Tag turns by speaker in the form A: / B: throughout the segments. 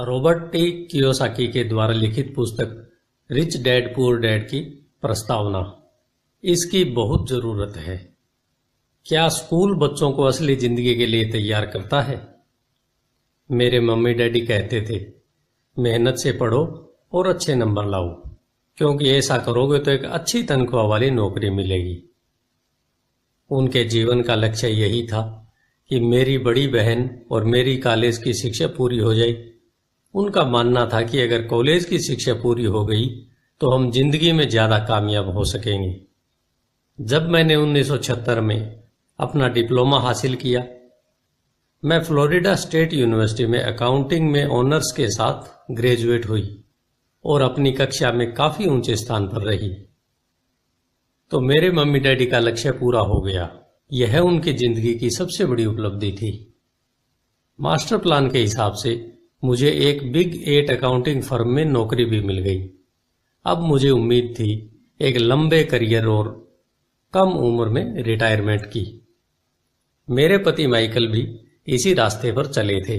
A: Robert T Kiyosaki के द्वारा लिखित पुस्तक रिच डैड पुअर डैड की प्रस्तावना। इसकी बहुत जरूरत है। क्या स्कूल बच्चों को असली जिंदगी के लिए तैयार करता है? मेरे मम्मी डैडी कहते थे, मेहनत से पढ़ो और अच्छे नंबर लाओ, क्योंकि ऐसा करोगे तो एक अच्छी तनख्वाह वाली नौकरी मिलेगी। उनके जीवन का लक्ष्य यही था कि मेरी बड़ी बहन और मेरी कॉलेज की शिक्षा पूरी हो जाए। उनका मानना था कि अगर कॉलेज की शिक्षा पूरी हो गई तो हम जिंदगी में ज्यादा कामयाब हो सकेंगे। जब मैंने 1976 में अपना डिप्लोमा हासिल किया, मैं फ्लोरिडा स्टेट यूनिवर्सिटी में अकाउंटिंग में ऑनर्स के साथ ग्रेजुएट हुई और अपनी कक्षा में काफी ऊंचे स्थान पर रही। तो मेरे मम्मी डैडी का लक्ष्य पूरा हो गया। यह उनकी जिंदगी की सबसे बड़ी उपलब्धि थी। मास्टर प्लान के हिसाब से मुझे एक बिग 8 अकाउंटिंग फर्म में नौकरी भी मिल गई। अब मुझे उम्मीद थी एक लंबे करियर और कम उम्र में रिटायरमेंट की। मेरे पति माइकल भी इसी रास्ते पर चले थे।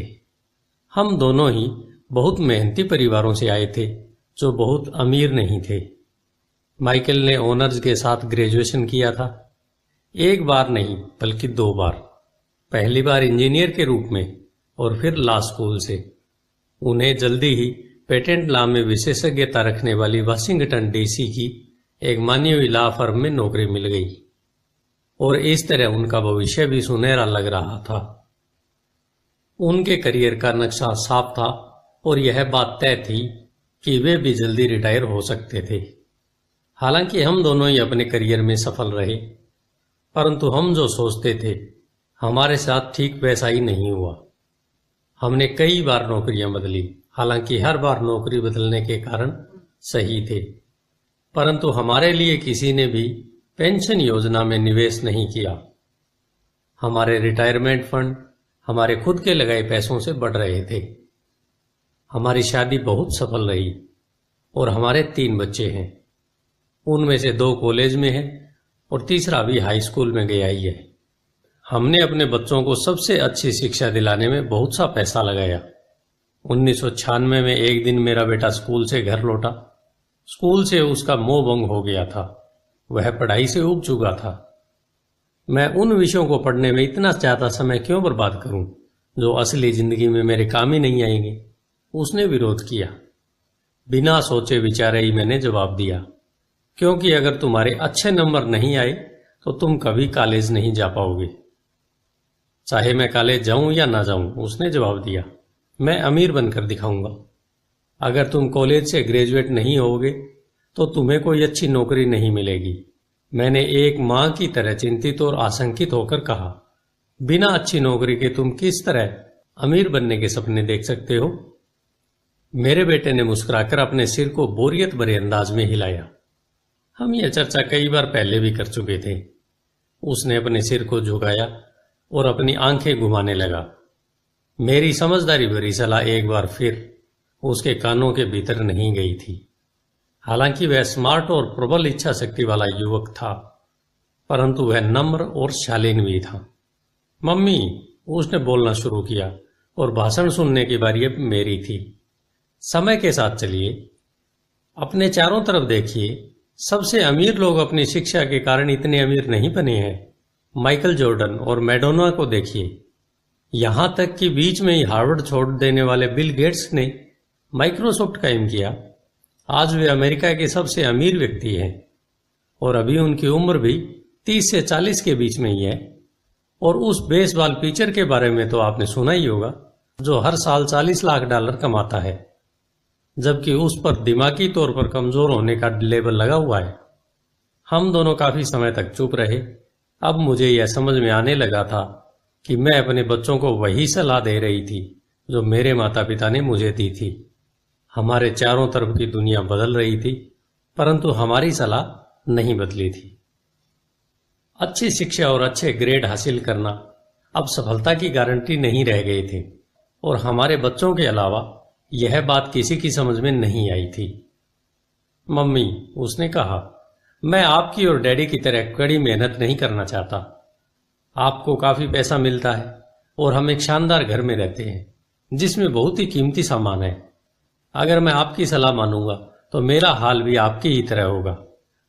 A: हम दोनों ही बहुत मेहनती परिवारों से आए थे जो बहुत अमीर नहीं थे। माइकल ने ऑनर्स के साथ ग्रेजुएशन किया था, एक बार नहीं बल्कि 2 बार। पहली बार इंजीनियर के रूप में और फिर लॉ स्कूल से। उन्हें जल्दी ही पेटेंट लॉ में विशेषज्ञता रखने वाली वाशिंगटन डीसी की एक मानी हुई लॉ फर्म में नौकरी मिल गई और इस तरह उनका भविष्य भी सुनहरा लग रहा था। उनके करियर का नक्शा साफ था और यह बात तय थी कि वे भी जल्दी रिटायर हो सकते थे। हालांकि हम दोनों ही अपने करियर में सफल रहे, परंतु हम जो सोचते थे हमारे साथ ठीक वैसा ही नहीं हुआ। हमने कई बार नौकरियां बदली, हालांकि हर बार नौकरी बदलने के कारण सही थे, परंतु हमारे लिए किसी ने भी पेंशन योजना में निवेश नहीं किया। हमारे रिटायरमेंट फंड हमारे खुद के लगाए पैसों से बढ़ रहे थे। हमारी शादी बहुत सफल रही और हमारे 3 बच्चे हैं। उनमें से 2 कॉलेज में हैं और तीसरा भी हाई स्कूल में गया ही है। हमने अपने बच्चों को सबसे अच्छी शिक्षा दिलाने में बहुत सा पैसा लगाया। 1996 में एक दिन मेरा बेटा स्कूल से घर लौटा। स्कूल से उसका मोह भंग हो गया था। वह पढ़ाई से ऊब चुका था। मैं उन विषयों को पढ़ने में इतना ज्यादा समय क्यों बर्बाद करूं जो असली जिंदगी में मेरे काम ही नहीं आएंगे। उसने विरोध किया। बिना सोचे विचारे ही मैंने जवाब दिया, क्योंकि अगर तुम्हारे अच्छे नंबर नहीं आए तो तुम कभी कॉलेज नहीं जा पाओगे। चाहे मैं कॉलेज जाऊं या ना जाऊं, उसने जवाब दिया, मैं अमीर बनकर दिखाऊंगा। अगर तुम कॉलेज से ग्रेजुएट नहीं होगे तो तुम्हें कोई अच्छी नौकरी नहीं मिलेगी। मैंने एक मां की तरह चिंतित और आशंकित होकर कहा, बिना अच्छी नौकरी के तुम किस तरह अमीर बनने के सपने देख सकते हो? मेरे बेटे ने मुस्कुराकर अपने सिर को बोरियत भरे अंदाज में हिलाया। हम यह चर्चा कई बार पहले भी कर चुके थे। उसने अपने सिर को झुकाया और अपनी आंखें घुमाने लगा। मेरी समझदारी भरी सलाह एक बार फिर उसके कानों के भीतर नहीं गई थी। हालांकि वह स्मार्ट और प्रबल इच्छा शक्ति वाला युवक था, परंतु वह नम्र और शालीन भी था। मम्मी, उसने बोलना शुरू किया और भाषण सुनने की बारी अब मेरी थी। समय के साथ चलिए, अपने चारों तरफ देखिए। सबसे अमीर लोग अपनी शिक्षा के कारण इतने अमीर नहीं बने हैं। माइकल जॉर्डन और मैडोना को देखिए। यहां तक कि बीच में ही हार्वर्ड छोड़ देने वाले बिल गेट्स ने माइक्रोसॉफ्ट कायम किया। आज वे अमेरिका के सबसे अमीर व्यक्ति हैं और अभी उनकी उम्र भी 30 से 40 के बीच में ही है। और उस बेसबॉल पिचर के बारे में तो आपने सुना ही होगा, जो हर साल $40 लाख कमाता है, जबकि उस पर दिमागी तौर पर कमजोर होने का लेबल लगा हुआ है। हम दोनों काफी समय तक चुप रहे। अब मुझे यह समझ में आने लगा था कि मैं अपने बच्चों को वही सलाह दे रही थी जो मेरे माता पिता ने मुझे दी थी। हमारे चारों तरफ की दुनिया बदल रही थी, परंतु हमारी सलाह नहीं बदली थी। अच्छी शिक्षा और अच्छे ग्रेड हासिल करना अब सफलता की गारंटी नहीं रह गई थी और हमारे बच्चों के अलावा यह बात किसी की समझ में नहीं आई थी। मम्मी, उसने कहा, मैं आपकी और डैडी की तरह कड़ी मेहनत नहीं करना चाहता। आपको काफी पैसा मिलता है और हम एक शानदार घर में रहते हैं। जिसमें बहुत ही कीमती सामान है। अगर मैं आपकी सलाह मानूंगा तो मेरा हाल भी आपकी ही तरह होगा।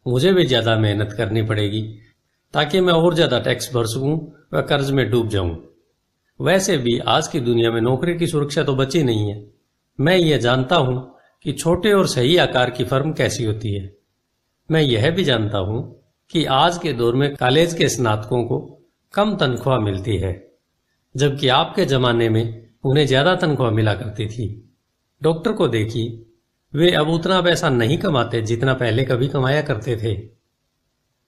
A: मुझे भी ज्यादा मेहनत करनी पड़ेगी ताकि मैं और ज्यादा टैक्स भर सकूं व कर्ज में डूब जाऊं। वैसे भी आज की दुनिया में नौकरी की सुरक्षा तो बची नहीं है। मैं यह जानता हूं कि छोटे और सही आकार की फर्म कैसी होती है। मैं यह भी जानता हूं कि आज के दौर में कॉलेज के स्नातकों को कम तनख्वाह मिलती है, जबकि आपके जमाने में उन्हें ज्यादा तनख्वाह मिला करती थी। डॉक्टर को देखिए, वे अब उतना पैसा नहीं कमाते जितना पहले कभी कमाया करते थे।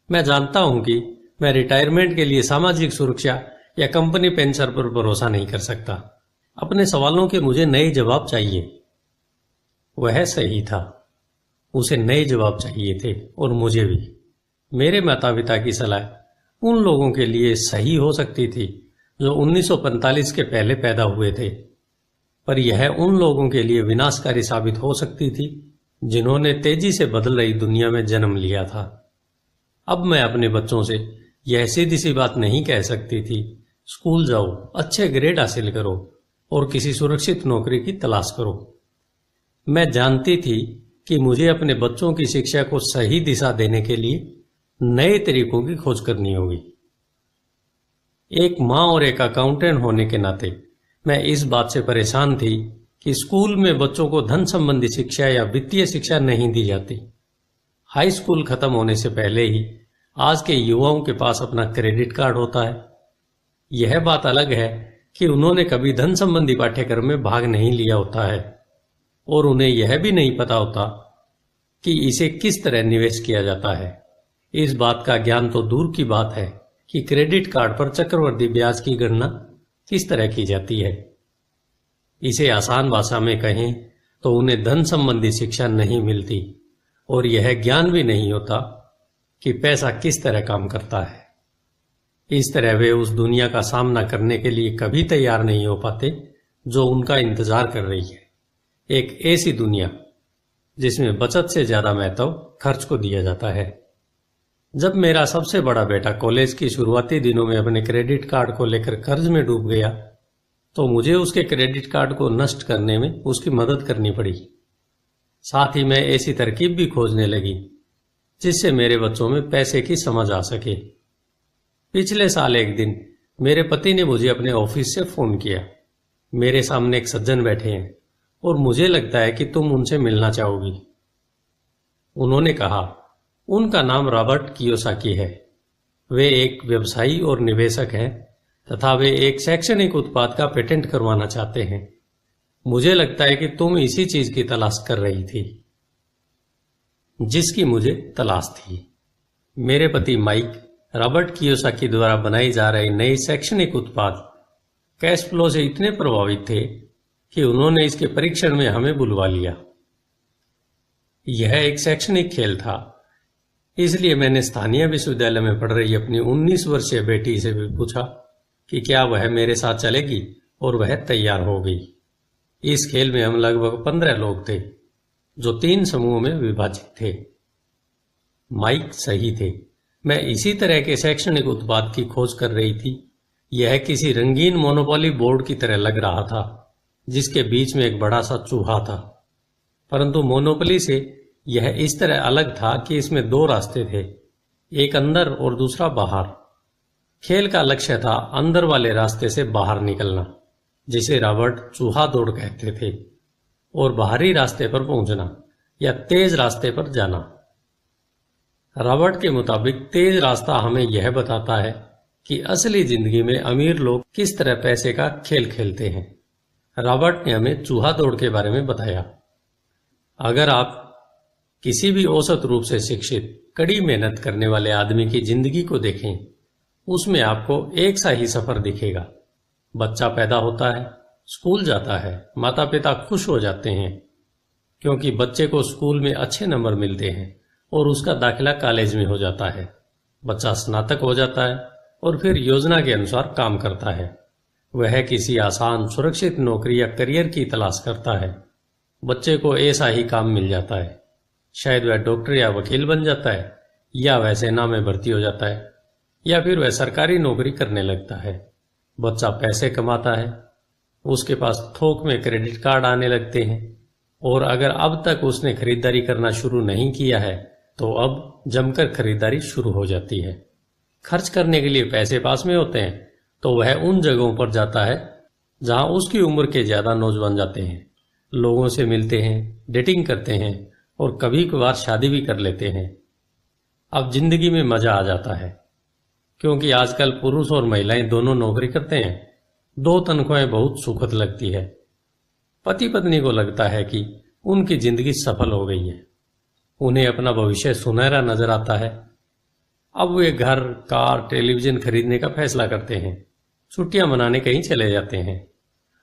A: मैं जानता हूं कि मैं रिटायरमेंट के लिए सामाजिक सुरक्षा या कंपनी पेंशन पर भरोसा नहीं कर सकता। अपने सवालों के मुझे नए जवाब चाहिए। वह सही था, उसे नए जवाब चाहिए थे और मुझे भी। मेरे माता पिता की सलाह उन लोगों के लिए सही हो सकती थी जो 1945 के पहले पैदा हुए थे, पर यह उन लोगों के लिए विनाशकारी साबित हो सकती थी जिन्होंने तेजी से बदल रही दुनिया में जन्म लिया था। अब मैं अपने बच्चों से यह सीधी सी बात नहीं कह सकती थी, स्कूल जाओ, अच्छे ग्रेड हासिल करो और किसी सुरक्षित नौकरी की तलाश करो। मैं जानती थी कि मुझे अपने बच्चों की शिक्षा को सही दिशा देने के लिए नए तरीकों की खोज करनी होगी। एक माँ और एक अकाउंटेंट होने के नाते मैं इस बात से परेशान थी कि स्कूल में बच्चों को धन संबंधी शिक्षा या वित्तीय शिक्षा नहीं दी जाती। हाई स्कूल खत्म होने से पहले ही आज के युवाओं के पास अपना क्रेडिट कार्ड होता है। यह बात अलग है कि उन्होंने कभी धन संबंधी पाठ्यक्रम में भाग नहीं लिया होता है और उन्हें यह भी नहीं पता होता कि इसे किस तरह निवेश किया जाता है। इस बात का ज्ञान तो दूर की बात है कि क्रेडिट कार्ड पर चक्रवृद्धि ब्याज की गणना किस तरह की जाती है। इसे आसान भाषा में कहें तो उन्हें धन संबंधी शिक्षा नहीं मिलती और यह ज्ञान भी नहीं होता कि पैसा किस तरह काम करता है। इस तरह वे उस दुनिया का सामना करने के लिए कभी तैयार नहीं हो पाते जो उनका इंतजार कर रही है। एक ऐसी दुनिया जिसमें बचत से ज्यादा महत्व खर्च को दिया जाता है। जब मेरा सबसे बड़ा बेटा कॉलेज की शुरुआती दिनों में अपने क्रेडिट कार्ड को लेकर कर्ज में डूब गया तो मुझे उसके क्रेडिट कार्ड को नष्ट करने में उसकी मदद करनी पड़ी। साथ ही मैं ऐसी तरकीब भी खोजने लगी जिससे मेरे बच्चों में पैसे की समझ आ सके। पिछले साल एक दिन मेरे पति ने मुझे अपने ऑफिस से फोन किया। मेरे सामने एक सज्जन बैठे हैं और मुझे लगता है कि तुम उनसे मिलना चाहोगी। उन्होंने कहा। उनका नाम रॉबर्ट कियोसाकी है। वे एक व्यवसायी और निवेशक हैं तथा वे एक शैक्षणिक उत्पाद का पेटेंट करवाना चाहते हैं। मुझे लगता है कि तुम इसी चीज की तलाश कर रही थी जिसकी मुझे तलाश थी। मेरे पति माइक रॉबर्ट कियोसाकी द्वारा बनाई जा रही नई शैक्षणिक उत्पाद कैश फ्लो से इतने प्रभावित थे कि उन्होंने इसके परीक्षण में हमें बुलवा लिया। यह एक शैक्षणिक खेल था, इसलिए मैंने स्थानीय विश्वविद्यालय में पढ़ रही अपनी 19 वर्षीय बेटी से भी पूछा कि क्या वह मेरे साथ चलेगी और वह तैयार हो गई। इस खेल में हम लगभग 15 लोग थे जो 3 समूहों में विभाजित थे। माइक सही थे, मैं इसी तरह के शैक्षणिक उत्पाद की खोज कर रही थी। यह किसी रंगीन मोनोपोली बोर्ड की तरह लग रहा था जिसके बीच में एक बड़ा सा चूहा था, परंतु मोनोपोली से यह इस तरह अलग था कि इसमें 2 रास्ते थे, एक अंदर और दूसरा बाहर। खेल का लक्ष्य था अंदर वाले रास्ते से बाहर निकलना, जिसे रॉबर्ट चूहा दौड़ कहते थे, और बाहरी रास्ते पर पहुंचना या तेज रास्ते पर जाना। रॉबर्ट के मुताबिक तेज रास्ता हमें यह बताता है कि असली जिंदगी में अमीर लोग किस तरह पैसे का खेल खेलते हैं। रॉबर्ट ने हमें चूहा दौड़ के बारे में बताया। अगर आप किसी भी औसत रूप से शिक्षित कड़ी मेहनत करने वाले आदमी की जिंदगी को देखें, उसमें आपको एक सा ही सफर दिखेगा। बच्चा पैदा होता है, स्कूल जाता है, माता पिता खुश हो जाते हैं क्योंकि बच्चे को स्कूल में अच्छे नंबर मिलते हैं और उसका दाखिला कॉलेज में हो जाता है। बच्चा स्नातक हो जाता है और फिर योजना के अनुसार काम करता है। वह किसी आसान सुरक्षित नौकरी या करियर की तलाश करता है। बच्चे को ऐसा ही काम मिल जाता है, शायद वह डॉक्टर या वकील बन जाता है, या वह सेना में भर्ती हो जाता है, या फिर वह सरकारी नौकरी करने लगता है। बच्चा पैसे कमाता है, उसके पास थोक में क्रेडिट कार्ड आने लगते हैं, और अगर अब तक उसने खरीदारी करना शुरू नहीं किया है तो अब जमकर खरीदारी शुरू हो जाती है। खर्च करने के लिए पैसे पास में होते हैं तो वह उन जगहों पर जाता है जहां उसकी उम्र के ज्यादा नौजवान जाते हैं, लोगों से मिलते हैं, डेटिंग करते हैं और कभी कभार शादी भी कर लेते हैं। अब जिंदगी में मजा आ जाता है, क्योंकि आजकल पुरुष और महिलाएं दोनों नौकरी करते हैं। 2 तनख्वाहें बहुत सुखद लगती है। पति पत्नी को लगता है कि उनकी जिंदगी सफल हो गई है, उन्हें अपना भविष्य सुनहरा नजर आता है। अब वे घर, कार, टेलीविजन खरीदने का फैसला करते हैं, छुट्टियां मनाने कहीं चले जाते हैं,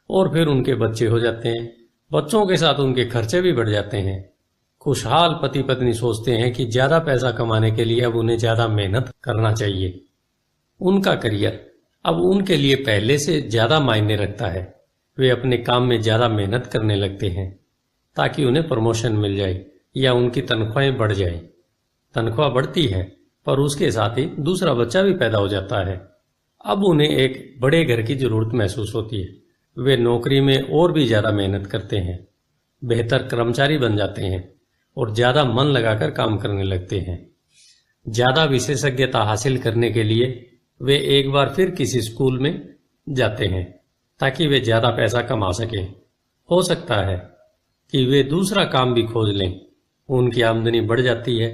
A: और फिर उनके बच्चे हो जाते हैं। बच्चों के साथ उनके खर्चे भी बढ़ जाते हैं। खुशहाल पति पत्नी सोचते हैं कि ज्यादा पैसा कमाने के लिए अब उन्हें ज्यादा मेहनत करना चाहिए। उनका करियर अब उनके लिए पहले से ज्यादा मायने रखता है। वे अपने काम में ज्यादा मेहनत करने लगते हैं ताकि उन्हें प्रमोशन मिल जाए या उनकी तनख्वाहें बढ़ जाए। तनख्वाह बढ़ती है पर उसके साथ ही दूसरा बच्चा भी पैदा हो जाता है। अब उन्हें एक बड़े घर की जरूरत महसूस होती है। वे नौकरी में और भी ज्यादा मेहनत करते हैं, बेहतर कर्मचारी बन जाते हैं और ज्यादा मन लगाकर काम करने लगते हैं। ज्यादा विशेषज्ञता हासिल करने के लिए वे एक बार फिर किसी स्कूल में जाते हैं ताकि वे ज्यादा पैसा कमा सकें। हो सकता है कि वे दूसरा काम भी खोज लें। उनकी आमदनी बढ़ जाती है,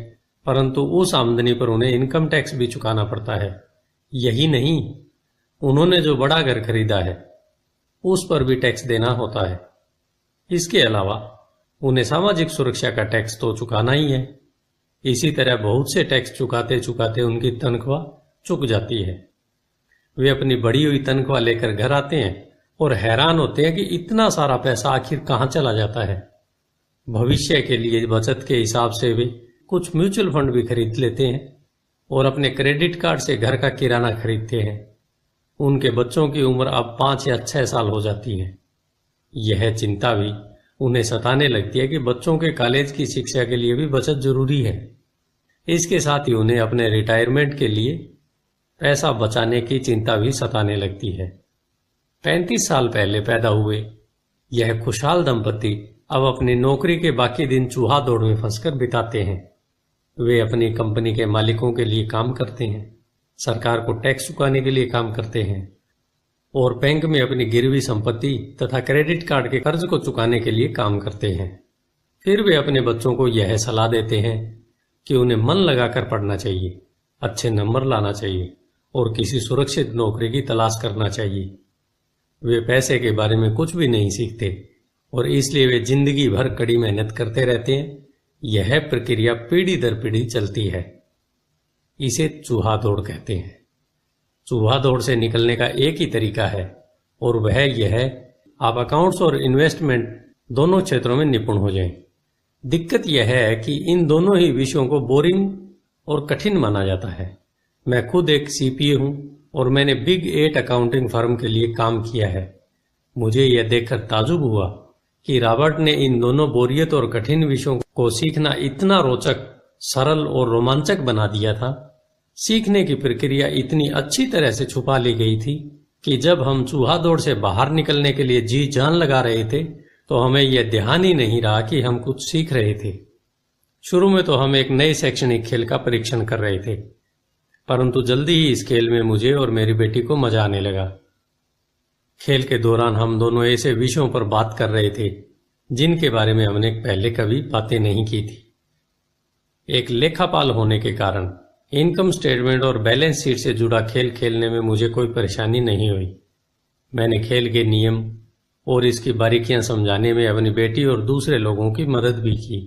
A: परंतु उस आमदनी पर उन्हें इनकम टैक्स भी चुकाना पड़ता है। यही नहीं, उन्होंने जो बड़ा घर खरीदा है उस पर भी टैक्स देना होता है। इसके अलावा उन्हें सामाजिक सुरक्षा का टैक्स तो चुकाना ही है। इसी तरह बहुत से टैक्स चुकाते चुकाते उनकी तनख्वाह चुक जाती है। वे अपनी बढ़ी हुई तनख्वाह लेकर घर आते हैं और हैरान होते हैं कि इतना सारा पैसा आखिर कहाँ चला जाता है। भविष्य के लिए बचत के हिसाब से वे कुछ म्यूचुअल फंड भी खरीद लेते हैं और अपने क्रेडिट कार्ड से घर का किराना खरीदते हैं। उनके बच्चों की उम्र अब 5 या 6 साल हो जाती है। यह चिंता भी उन्हें सताने लगती है कि बच्चों के कॉलेज की शिक्षा के लिए भी बचत जरूरी है। इसके साथ ही उन्हें अपने रिटायरमेंट के लिए पैसा बचाने की चिंता भी सताने लगती है। 35 साल पहले पैदा हुए यह खुशहाल दंपति अब अपनी नौकरी के बाकी दिन चूहा दौड़ में फंसकर बिताते हैं। वे अपनी कंपनी के मालिकों के लिए काम करते हैं, सरकार को टैक्स चुकाने के लिए काम करते हैं और बैंक में अपनी गिरवी संपत्ति तथा क्रेडिट कार्ड के कर्ज को चुकाने के लिए काम करते हैं। फिर वे अपने बच्चों को यह सलाह देते हैं कि उन्हें मन लगाकर पढ़ना चाहिए, अच्छे नंबर लाना चाहिए और किसी सुरक्षित नौकरी की तलाश करना चाहिए। वे पैसे के बारे में कुछ भी नहीं सीखते और इसलिए वे जिंदगी भर कड़ी मेहनत करते रहते हैं। यह प्रक्रिया पीढ़ी दर पीढ़ी चलती है। इसे चूहा दौड़ कहते हैं। चूहा दौड़ से निकलने का एक ही तरीका है और वह यह है, आप अकाउंट्स और इन्वेस्टमेंट दोनों क्षेत्रों में निपुण हो जाएं। दिक्कत यह है कि इन दोनों ही विषयों को बोरिंग और कठिन माना जाता है। मैं खुद एक सीपीए हूं और मैंने बिग 8 अकाउंटिंग फर्म के लिए काम किया है। मुझे यह देखकर ताजुब हुआ कि रॉबर्ट ने इन दोनों बोरियत और कठिन विषयों को सीखना इतना रोचक, सरल और रोमांचक बना दिया था। सीखने की प्रक्रिया इतनी अच्छी तरह से छुपा ली गई थी कि जब हम चूहा दौड़ से बाहर निकलने के लिए जी जान लगा रहे थे तो हमें यह ध्यान ही नहीं रहा कि हम कुछ सीख रहे थे। शुरू में तो हम एक नए शैक्षणिक खेल का परीक्षण कर रहे थे, परंतु जल्दी ही इस खेल में मुझे और मेरी बेटी को मजा आने लगा। खेल के दौरान हम दोनों ऐसे विषयों पर बात कर रहे थे जिनके बारे में हमने पहले कभी बातें नहीं की थी। एक लेखापाल होने के कारण इनकम स्टेटमेंट और बैलेंस शीट से जुड़ा खेल खेलने में मुझे कोई परेशानी नहीं हुई। मैंने खेल के नियम और इसकी बारीकियां समझाने में अपनी बेटी और दूसरे लोगों की मदद भी की।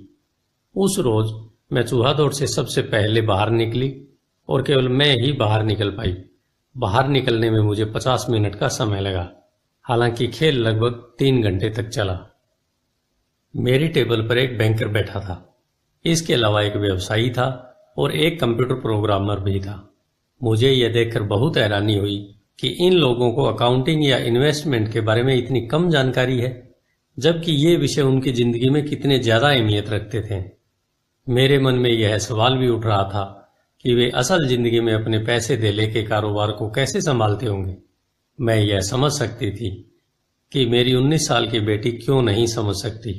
A: उस रोज मैं चूहा दौड़ से सबसे पहले बाहर निकली और केवल मैं ही बाहर निकल पाई। बाहर निकलने में मुझे 50 मिनट का समय लगा, हालांकि खेल लगभग 3 घंटे तक चला। मेरी टेबल पर एक बैंकर बैठा था, इसके अलावा एक व्यवसायी था और एक कंप्यूटर प्रोग्रामर भी था। मुझे यह देखकर बहुत हैरानी हुई कि इन लोगों को अकाउंटिंग या इन्वेस्टमेंट के बारे में इतनी कम जानकारी है, जबकि ये विषय उनकी जिंदगी में कितने ज्यादा अहमियत रखते थे। मेरे मन में यह सवाल भी उठ रहा था कि वे असल जिंदगी में अपने पैसे धेले के कारोबार को कैसे संभालते होंगे। मैं यह समझ सकती थी कि मेरी 19 साल की बेटी क्यों नहीं समझ सकती,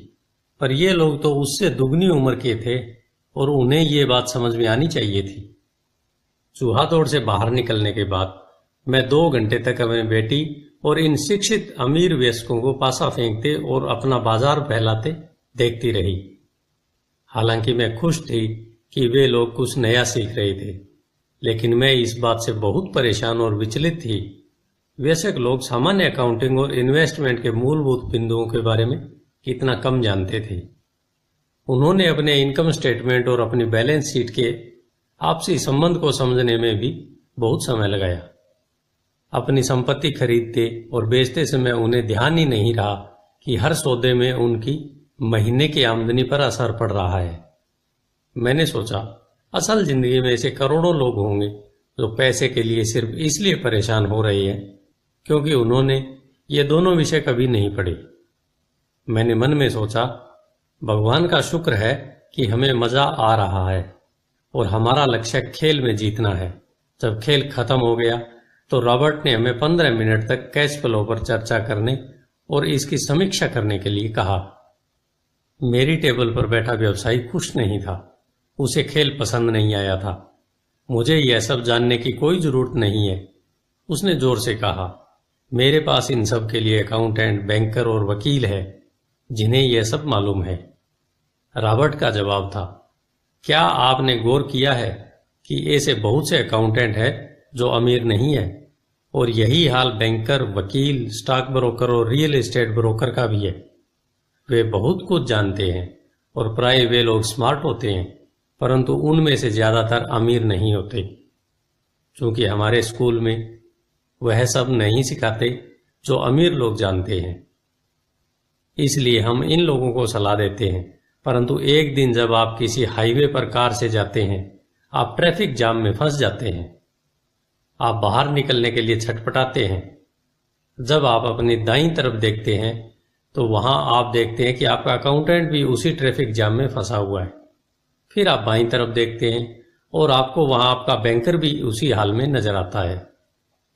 A: पर ये लोग तो उससे दुगनी उम्र के थे और उन्हें ये बात समझ में आनी चाहिए थी। चूहा दौड़ से बाहर निकलने के बाद मैं 2 घंटे तक अपनी बेटी और इन शिक्षित अमीर वयस्कों को पासा फेंकते और अपना बाजार फैलाते देखती रही। हालांकि मैं खुश थी कि वे लोग कुछ नया सीख रहे थे, लेकिन मैं इस बात से बहुत परेशान और विचलित थी। वयस्क लोग सामान्य अकाउंटिंग और इन्वेस्टमेंट के मूलभूत बिंदुओं के बारे में कितना कम जानते थे। उन्होंने अपने इनकम स्टेटमेंट और अपनी बैलेंस शीट के आपसी संबंध को समझने में भी बहुत समय लगाया। अपनी संपत्ति खरीदते और बेचते समय उन्हें ध्यान ही नहीं रहा कि हर सौदे में उनकी महीने की आमदनी पर असर पड़ रहा है। मैंने सोचा, असल जिंदगी में ऐसे करोड़ों लोग होंगे जो पैसे के लिए सिर्फ इसलिए परेशान हो रहे हैं क्योंकि उन्होंने ये दोनों विषय कभी नहीं पढ़े। मैंने मन में सोचा, भगवान का शुक्र है कि हमें मजा आ रहा है और हमारा लक्ष्य खेल में जीतना है। जब खेल खत्म हो गया तो रॉबर्ट ने हमें 15 मिनट तक कैश फ्लो पर चर्चा करने और इसकी समीक्षा करने के लिए कहा। मेरी टेबल पर बैठा व्यवसायी खुश नहीं था। उसे खेल पसंद नहीं आया था। मुझे यह सब जानने की कोई जरूरत नहीं है, उसने जोर से कहा। मेरे पास इन सब के लिए अकाउंटेंट, बैंकर और वकील है जिन्हें यह सब मालूम है। रॉबर्ट का जवाब था, क्या आपने गौर किया है कि ऐसे बहुत से अकाउंटेंट हैं जो अमीर नहीं है, और यही हाल बैंकर, वकील, स्टॉक ब्रोकर और रियल एस्टेट ब्रोकर का भी है। वे बहुत कुछ जानते हैं और प्राय वे लोग स्मार्ट होते हैं, परंतु उनमें से ज्यादातर अमीर नहीं होते। क्योंकि हमारे स्कूल में वह सब नहीं सिखाते जो अमीर लोग जानते हैं, इसलिए हम इन लोगों को सलाह देते हैं। परंतु एक दिन जब आप किसी हाईवे पर कार से जाते हैं, आप ट्रैफिक जाम में फंस जाते हैं। आप बाहर निकलने के लिए छटपटाते हैं। जब आप अपनी दाईं तरफ देखते हैं तो वहां आप देखते हैं कि आपका अकाउंटेंट भी उसी ट्रैफिक जाम में फंसा हुआ है। फिर आप बाईं तरफ देखते हैं और आपको वहां आपका बैंकर भी उसी हाल में नजर आता है।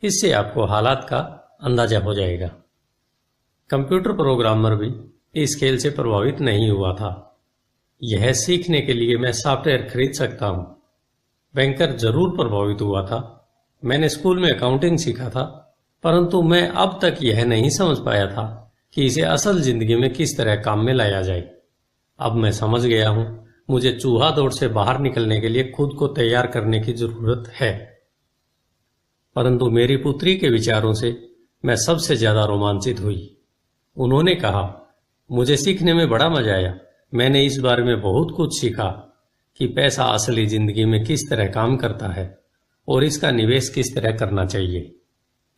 A: इससे आपको हालात का अंदाजा हो जाएगा। कंप्यूटर प्रोग्रामर भी इस खेल से प्रभावित नहीं हुआ था। यह सीखने के लिए मैं सॉफ्टवेयर खरीद सकता हूं। बैंकर जरूर प्रभावित हुआ था। मैंने स्कूल में अकाउंटिंग सीखा था, परंतु मैं अब तक यह नहीं समझ पाया था कि इसे असल जिंदगी में किस तरह काम में लाया जाए। अब मैं समझ गया हूं, मुझे चूहा दौड़ से बाहर निकलने के लिए खुद को तैयार करने की जरूरत है। परंतु मेरी पुत्री के विचारों से मैं सबसे ज्यादा रोमांचित हुई। उन्होंने कहा, मुझे सीखने में बड़ा मजा आया। मैंने इस बारे में बहुत कुछ सीखा कि पैसा असली जिंदगी में किस तरह काम करता है और इसका निवेश किस तरह करना चाहिए।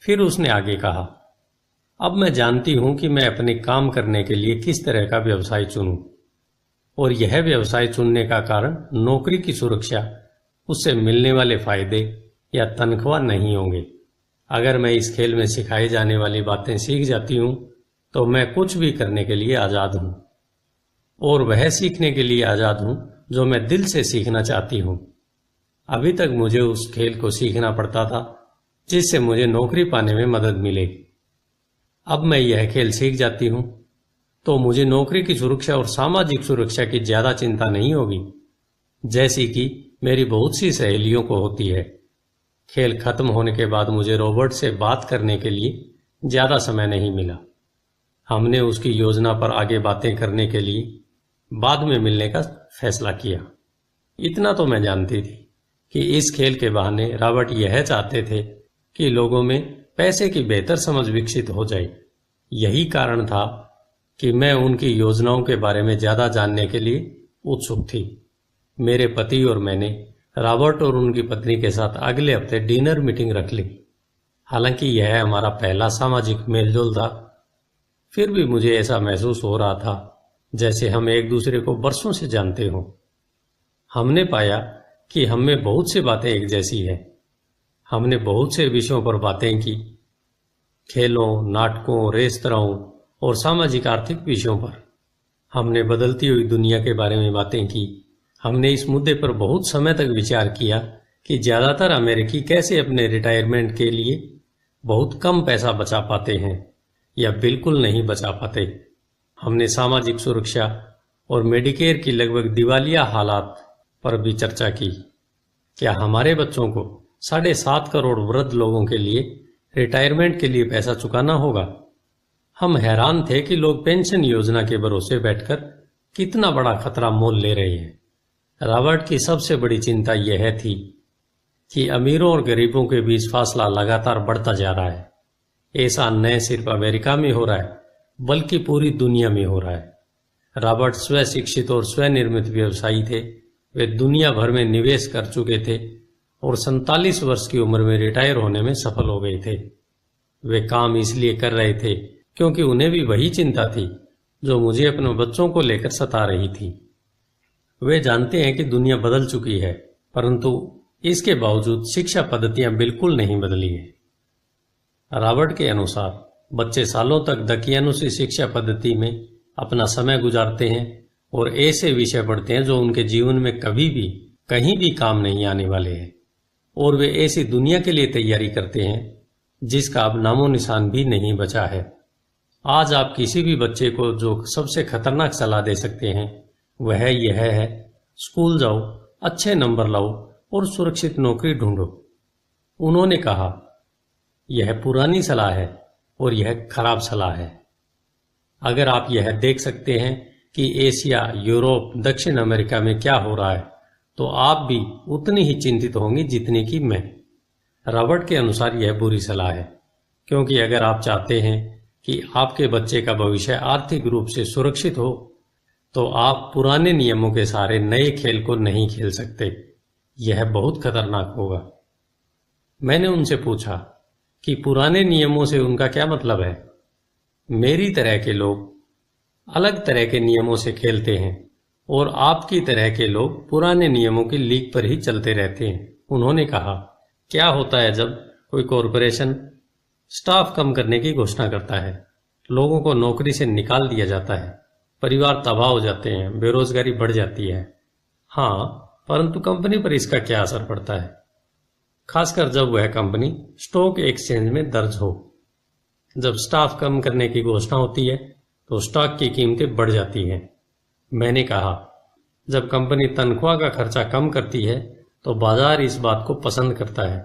A: फिर उसने आगे कहा, अब मैं जानती हूं कि मैं अपने काम करने के लिए किस तरह का व्यवसाय चुनूं, और यह व्यवसाय चुनने का कारण नौकरी की सुरक्षा, उससे मिलने वाले फायदे या तनख्वाह नहीं होंगे। अगर मैं इस खेल में सिखाई जाने वाली बातें सीख जाती हूं तो मैं कुछ भी करने के लिए आजाद हूं, और वह सीखने के लिए आजाद हूं जो मैं दिल से सीखना चाहती हूं। अभी तक मुझे उस खेल को सीखना पड़ता था जिससे मुझे नौकरी पाने में मदद मिले। अब मैं यह खेल सीख जाती हूं तो मुझे नौकरी की सुरक्षा और सामाजिक सुरक्षा की ज्यादा चिंता नहीं होगी, जैसी कि मेरी बहुत सी सहेलियों को होती है। खेल खत्म होने के बाद मुझे रॉबर्ट से बात करने के लिए ज्यादा समय नहीं मिला। हमने उसकी योजना पर आगे बातें करने के लिए बाद में मिलने का फैसला किया। इतना तो मैं जानती थी कि इस खेल के बहाने रॉबर्ट यह चाहते थे कि लोगों में पैसे की बेहतर समझ विकसित हो जाए। यही कारण था कि मैं उनकी योजनाओं के बारे में ज्यादा जानने के लिए उत्सुक थी। मेरे पति और मैंने रॉबर्ट और उनकी पत्नी के साथ अगले हफ्ते डिनर मीटिंग रख ली। हालांकि यह हमारा पहला सामाजिक मेलजोल था, फिर भी मुझे ऐसा महसूस हो रहा था जैसे हम एक दूसरे को बरसों से जानते हों। हमने पाया कि हम में बहुत सी बातें एक जैसी हैं। हमने बहुत से विषयों पर बातें की, खेलों, नाटकों, रेस्तराओं और सामाजिक आर्थिक विषयों पर। हमने बदलती हुई दुनिया के बारे में बातें की। हमने इस मुद्दे पर बहुत समय तक विचार किया कि ज्यादातर अमेरिकी कैसे अपने रिटायरमेंट के लिए बहुत कम पैसा बचा पाते हैं, या बिल्कुल नहीं बचा पाते। हमने सामाजिक सुरक्षा और मेडिकेयर की लगभग दिवालिया हालात पर भी चर्चा की। क्या हमारे बच्चों को 7.5 करोड़ वृद्ध लोगों के लिए रिटायरमेंट के लिए पैसा चुकाना होगा? हम हैरान थे कि लोग पेंशन योजना के भरोसे बैठकर कितना बड़ा खतरा मोल ले रहे हैं। रॉबर्ट की सबसे बड़ी चिंता यह थी कि अमीरों और गरीबों के बीच फासला लगातार बढ़ता जा रहा है। ऐसा न सिर्फ अमेरिका में हो रहा है बल्कि पूरी दुनिया में हो रहा है। रॉबर्ट स्व शिक्षित और स्वनिर्मित व्यवसायी थे। वे दुनिया भर में निवेश कर चुके थे और 47 वर्ष की उम्र में रिटायर होने में सफल हो गए थे। वे काम इसलिए कर रहे थे क्योंकि उन्हें भी वही चिंता थी जो मुझे अपने बच्चों को लेकर सता रही थी। वे जानते हैं कि दुनिया बदल चुकी है, परंतु इसके बावजूद शिक्षा पद्धतियां बिल्कुल नहीं बदली है। रॉबर्ट के अनुसार बच्चे सालों तक दकियानुसी शिक्षा पद्धति में अपना समय गुजारते हैं और ऐसे विषय पढ़ते हैं जो उनके जीवन में कभी भी कहीं भी काम नहीं आने वाले हैं, और वे ऐसी दुनिया के लिए तैयारी करते हैं जिसका अब नामो निशान भी नहीं बचा है। आज आप किसी भी बच्चे को जो सबसे खतरनाक सलाह दे सकते हैं वह यह है, स्कूल जाओ, अच्छे नंबर लाओ और सुरक्षित नौकरी ढूंढो। उन्होंने कहा, यह पुरानी सलाह है और यह खराब सलाह है। अगर आप यह देख सकते हैं कि एशिया, यूरोप, दक्षिण अमेरिका में क्या हो रहा है, तो आप भी उतनी ही चिंतित होंगे जितनी कि मैं। रॉबर्ट के अनुसार यह बुरी सलाह है, क्योंकि अगर आप चाहते हैं कि आपके बच्चे का भविष्य आर्थिक रूप से सुरक्षित हो, तो आप पुराने नियमों के सहारे नए खेल को नहीं खेल सकते। यह बहुत खतरनाक होगा। मैंने उनसे पूछा कि पुराने नियमों से उनका क्या मतलब है। मेरी तरह के लोग अलग तरह के नियमों से खेलते हैं और आपकी तरह के लोग पुराने नियमों की लीक पर ही चलते रहते हैं। उन्होंने कहा, क्या होता है जब कोई कॉरपोरेशन स्टाफ कम करने की घोषणा करता है? लोगों को नौकरी से निकाल दिया जाता है, परिवार तबाह हो जाते हैं, बेरोजगारी बढ़ जाती है। हाँ, परंतु कंपनी पर इसका क्या असर पड़ता है, खासकर जब वह कंपनी स्टॉक एक्सचेंज में दर्ज हो। जब स्टाफ कम करने की घोषणा होती है तो स्टॉक की कीमतें बढ़ जाती हैं। मैंने कहा, जब कंपनी तनख्वाह का खर्चा कम करती है तो बाजार इस बात को पसंद करता है,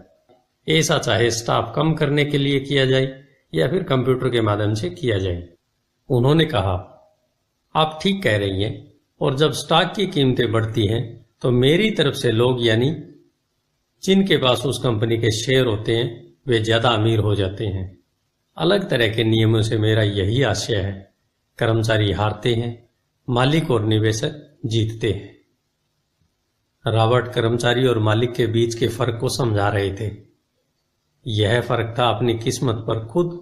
A: ऐसा चाहे स्टाफ कम करने के लिए किया जाए या फिर कंप्यूटर के माध्यम से किया जाए। उन्होंने कहा, आप ठीक कह रही हैं, और जब स्टॉक की कीमतें बढ़ती हैं तो मेरी तरफ से लोग, यानी जिनके पास उस कंपनी के शेयर होते हैं, वे ज्यादा अमीर हो जाते हैं। अलग तरह के नियमों से मेरा यही आशय है, कर्मचारी हारते हैं, मालिक और निवेशक जीतते हैं। रॉबर्ट कर्मचारी और मालिक के बीच के फर्क को समझा रहे थे। यह फर्क था अपनी किस्मत पर खुद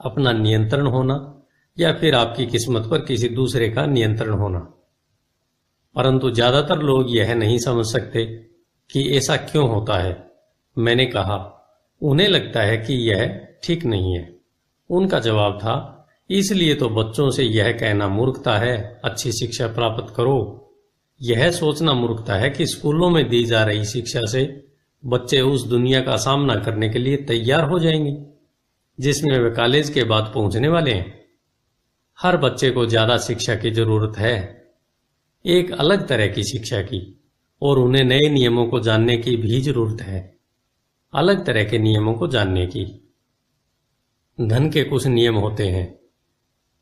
A: अपना नियंत्रण होना या फिर आपकी किस्मत पर किसी दूसरे का नियंत्रण होना। परंतु ज्यादातर लोग यह नहीं समझ सकते कि ऐसा क्यों होता है। मैंने कहा, उन्हें लगता है कि यह ठीक नहीं है। उनका जवाब था, इसलिए तो बच्चों से यह कहना मूर्खता है, अच्छी शिक्षा प्राप्त करो। यह सोचना मूर्खता है कि स्कूलों में दी जा रही शिक्षा से बच्चे उस दुनिया का सामना करने के लिए तैयार हो जाएंगे जिसमें वे कॉलेज के बाद पहुंचने वाले हैं। हर बच्चे को ज्यादा शिक्षा की जरूरत है, एक अलग तरह की शिक्षा की, और उन्हें नए नियमों को जानने की भी जरूरत है, अलग तरह के नियमों को जानने की। धन के कुछ नियम होते हैं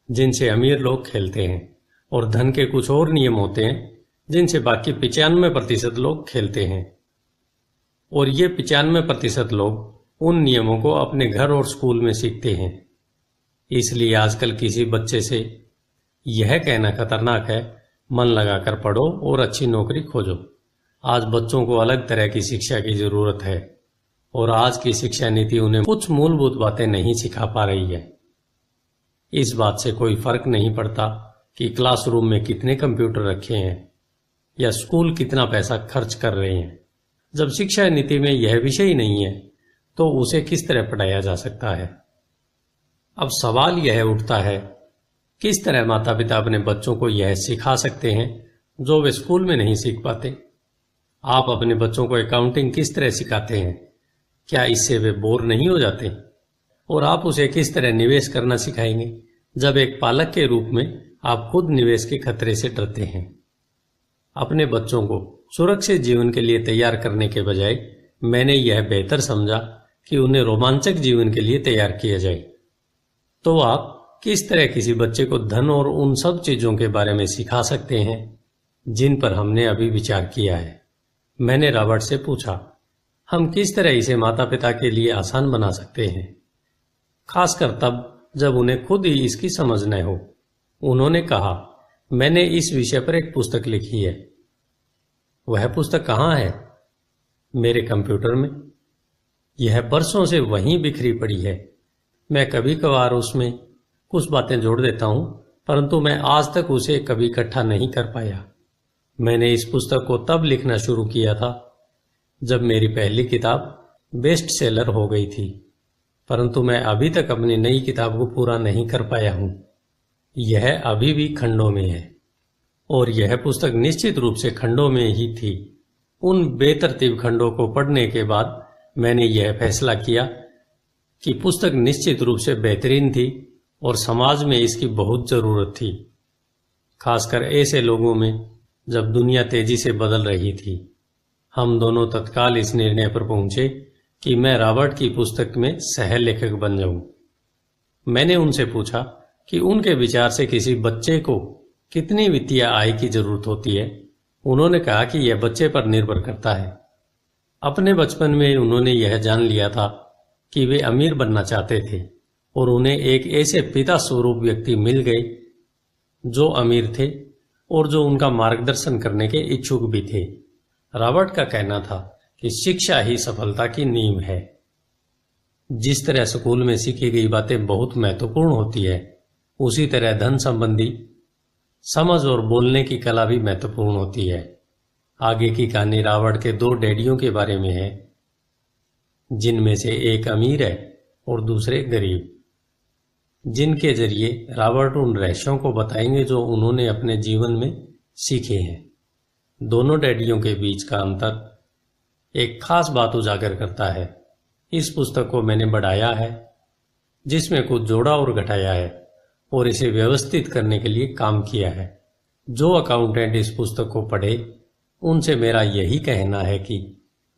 A: जिनसे अमीर लोग खेलते हैं, और धन के कुछ और नियम होते हैं जिनसे बाकी 95% लोग खेलते हैं। और ये 95% लोग उन नियमों को अपने घर और स्कूल में सीखते हैं। इसलिए आजकल किसी बच्चे से यह कहना खतरनाक है, मन लगाकर पढ़ो और अच्छी नौकरी खोजो। आज बच्चों को अलग तरह की शिक्षा की जरूरत है, और आज की शिक्षा नीति उन्हें कुछ मूलभूत बातें नहीं सिखा पा रही है। इस बात से कोई फर्क नहीं पड़ता कि क्लासरूम में कितने कंप्यूटर रखे हैं या स्कूल कितना पैसा खर्च कर रहे हैं। जब शिक्षा नीति में यह विषय ही नहीं है तो उसे किस तरह पढ़ाया जा सकता है। अब सवाल यह उठता है, किस तरह माता पिता अपने बच्चों को यह सिखा सकते हैं जो वे स्कूल में नहीं सीख पाते। आप अपने बच्चों को अकाउंटिंग किस तरह सिखाते हैं? क्या इससे वे बोर नहीं हो जाते? और आप उसे किस तरह निवेश करना सिखाएंगे जब एक पालक के रूप में आप खुद निवेश के खतरे से डरते हैं। अपने बच्चों को सुरक्षित जीवन के लिए तैयार करने के बजाय मैंने यह बेहतर समझा कि उन्हें रोमांचक जीवन के लिए तैयार किया जाए। तो आप किस तरह किसी बच्चे को धन और उन सब चीजों के बारे में सिखा सकते हैं जिन पर हमने अभी विचार किया है? मैंने रॉबर्ट से पूछा। हम किस तरह इसे माता पिता के लिए आसान बना सकते हैं, खासकर तब जब उन्हें खुद ही इसकी समझ न हो? उन्होंने कहा, मैंने इस विषय पर एक पुस्तक लिखी है। वह पुस्तक कहाँ है? मेरे कंप्यूटर में। यह बरसों से वहीं बिखरी पड़ी है। मैं कभी कभार उसमें कुछ बातें जोड़ देता हूं, परंतु मैं आज तक उसे कभी इकट्ठा नहीं कर पाया। मैंने इस पुस्तक को तब लिखना शुरू किया था जब मेरी पहली किताब बेस्ट सेलर हो गई थी, परंतु मैं अभी तक अपनी नई किताब को पूरा नहीं कर पाया हूं। यह अभी भी खंडों में है और यह पुस्तक निश्चित रूप से खंडों में ही थी। उन बेतरतीब खंडों को पढ़ने के बाद मैंने यह फैसला किया कि पुस्तक निश्चित रूप से बेहतरीन थी और समाज में इसकी बहुत जरूरत थी, खासकर ऐसे लोगों में जब दुनिया तेजी से बदल रही थी। हम दोनों तत्काल इस निर्णय पर पहुंचे कि मैं रॉबर्ट की पुस्तक में सह लेखक बन जाऊं। मैंने उनसे पूछा कि उनके विचार से किसी बच्चे को कितनी वित्तीय आय की जरूरत होती है। उन्होंने कहा कि यह बच्चे पर निर्भर करता है। अपने बचपन में उन्होंने यह जान लिया था कि वे अमीर बनना चाहते थे और उन्हें एक ऐसे पिता स्वरूप व्यक्ति मिल गए जो अमीर थे और जो उनका मार्गदर्शन करने के इच्छुक भी थे। रॉबर्ट का कहना था कि शिक्षा ही सफलता की नींव है। जिस तरह स्कूल में सीखी गई बातें बहुत महत्वपूर्ण होती है, उसी तरह धन संबंधी समझ और बोलने की कला भी महत्वपूर्ण होती है। आगे की कहानी रॉबर्ट के दो डैडियों के बारे में है, जिनमें से एक अमीर है और दूसरे गरीब, जिनके जरिए रॉबर्ट उन रहस्यों को बताएंगे जो उन्होंने अपने जीवन में सीखे हैं। दोनों डैडियों के बीच का अंतर एक खास बात उजागर करता है। इस पुस्तक को मैंने बढ़ाया है, जिसमें कुछ जोड़ा और घटाया है और इसे व्यवस्थित करने के लिए काम किया है। जो अकाउंटेंट इस पुस्तक को पढ़े, उनसे मेरा यही कहना है कि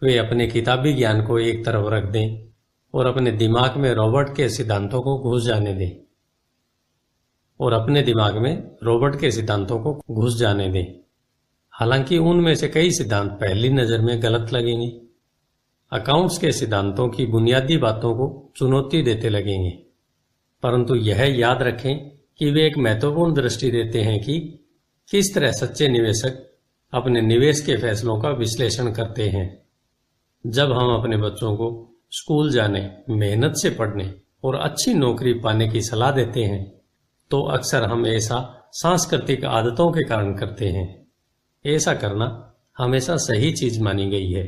A: वे अपने किताबी ज्ञान को एक तरफ रख दें और अपने दिमाग में रॉबर्ट के सिद्धांतों को घुस जाने दें हालांकि उनमें से कई सिद्धांत पहली नजर में गलत लगेंगे। अकाउंट्स के सिद्धांतों की बुनियादी बातों को चुनौती देते लगेंगे, परंतु यह याद रखें कि वे एक महत्वपूर्ण दृष्टि देते हैं कि किस तरह सच्चे निवेशक अपने निवेश के फैसलों का विश्लेषण करते हैं। जब हम अपने बच्चों को स्कूल जाने, मेहनत से पढ़ने और अच्छी नौकरी पाने की सलाह देते हैं, तो अक्सर हम ऐसा सांस्कृतिक आदतों के कारण करते हैं। ऐसा करना हमेशा सही चीज मानी गई है।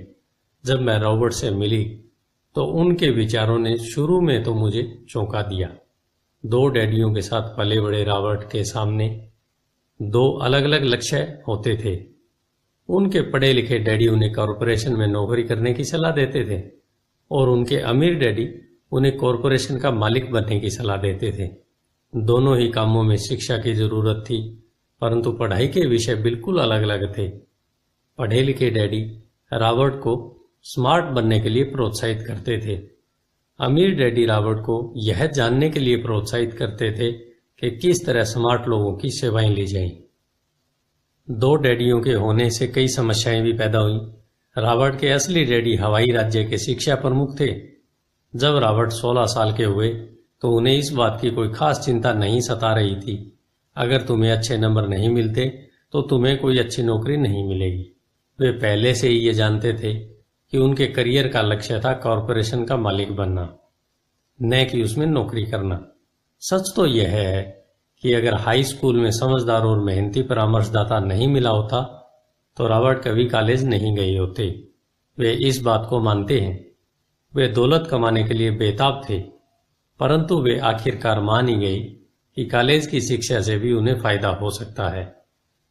A: जब मैं रॉबर्ट से मिली तो उनके विचारों ने शुरू में तो मुझे चौंका दिया। दो डैडियों के साथ पले बड़े रॉबर्ट के सामने दो अलग अलग लक्ष्य होते थे। उनके पढ़े लिखे डैडी उन्हें कॉरपोरेशन में नौकरी करने की सलाह देते थे और उनके अमीर डैडी उन्हें कॉरपोरेशन का मालिक बनने की सलाह देते थे। दोनों ही कामों में शिक्षा की जरूरत थी, परंतु पढ़ाई के विषय बिल्कुल अलग अलग थे। पढ़े लिखे डैडी रॉबर्ट को स्मार्ट बनने के लिए प्रोत्साहित करते थे। अमीर डैडी रॉबर्ट को यह जानने के लिए प्रोत्साहित करते थे कि किस तरह स्मार्ट लोगों की सेवाएं ली जाएं। दो डैडियों के होने से कई समस्याएं भी पैदा हुई। रॉबर्ट के असली डैडी हवाई राज्य के शिक्षा प्रमुख थे। जब रॉबर्ट 16 साल के हुए तो उन्हें इस बात की कोई खास चिंता नहीं सता रही थी। अगर तुम्हें अच्छे नंबर नहीं मिलते तो तुम्हें कोई अच्छी नौकरी नहीं मिलेगी। वे पहले से ही ये जानते थे कि उनके करियर का लक्ष्य था कॉरपोरेशन का मालिक बनना, न कि उसमें नौकरी करना। सच तो यह है कि अगर हाई स्कूल में समझदार और मेहनती परामर्शदाता नहीं मिला होता तो रॉबर्ट कभी कॉलेज नहीं गए होते। वे इस बात को मानते हैं। वे दौलत कमाने के लिए बेताब थे, परंतु वे आखिरकार मान ही गए कि कॉलेज की शिक्षा से भी उन्हें फायदा हो सकता है।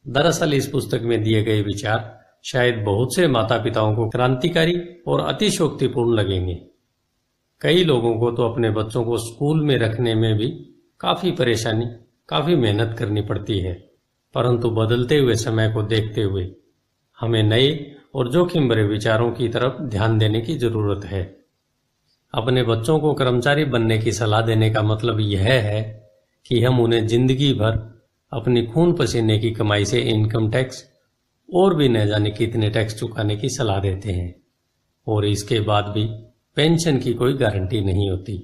A: दरअसल इस पुस्तक में दिए गए विचार शायद बहुत से माता पिताओं को क्रांतिकारी और अतिशयोक्तिपूर्ण लगेंगे, कई लोगों को तो अपने बच्चों को स्कूल में रखने में भी काफ़ी परेशानी, काफ़ी मेहनत करनी पड़ती है। परंतु बदलते हुए समय को देखते हुए हमें नए और जोखिम भरे विचारों की तरफ ध्यान देने की ज़रूरत है। अपने बच्चों को कर्मचारी बनने की सलाह देने का मतलब यह है कि हम उन्हें जिंदगी भर अपनी खून पसीने की कमाई से इनकम टैक्स और भी न जाने कितने टैक्स चुकाने की सलाह देते हैं, और इसके बाद भी पेंशन की कोई गारंटी नहीं होती।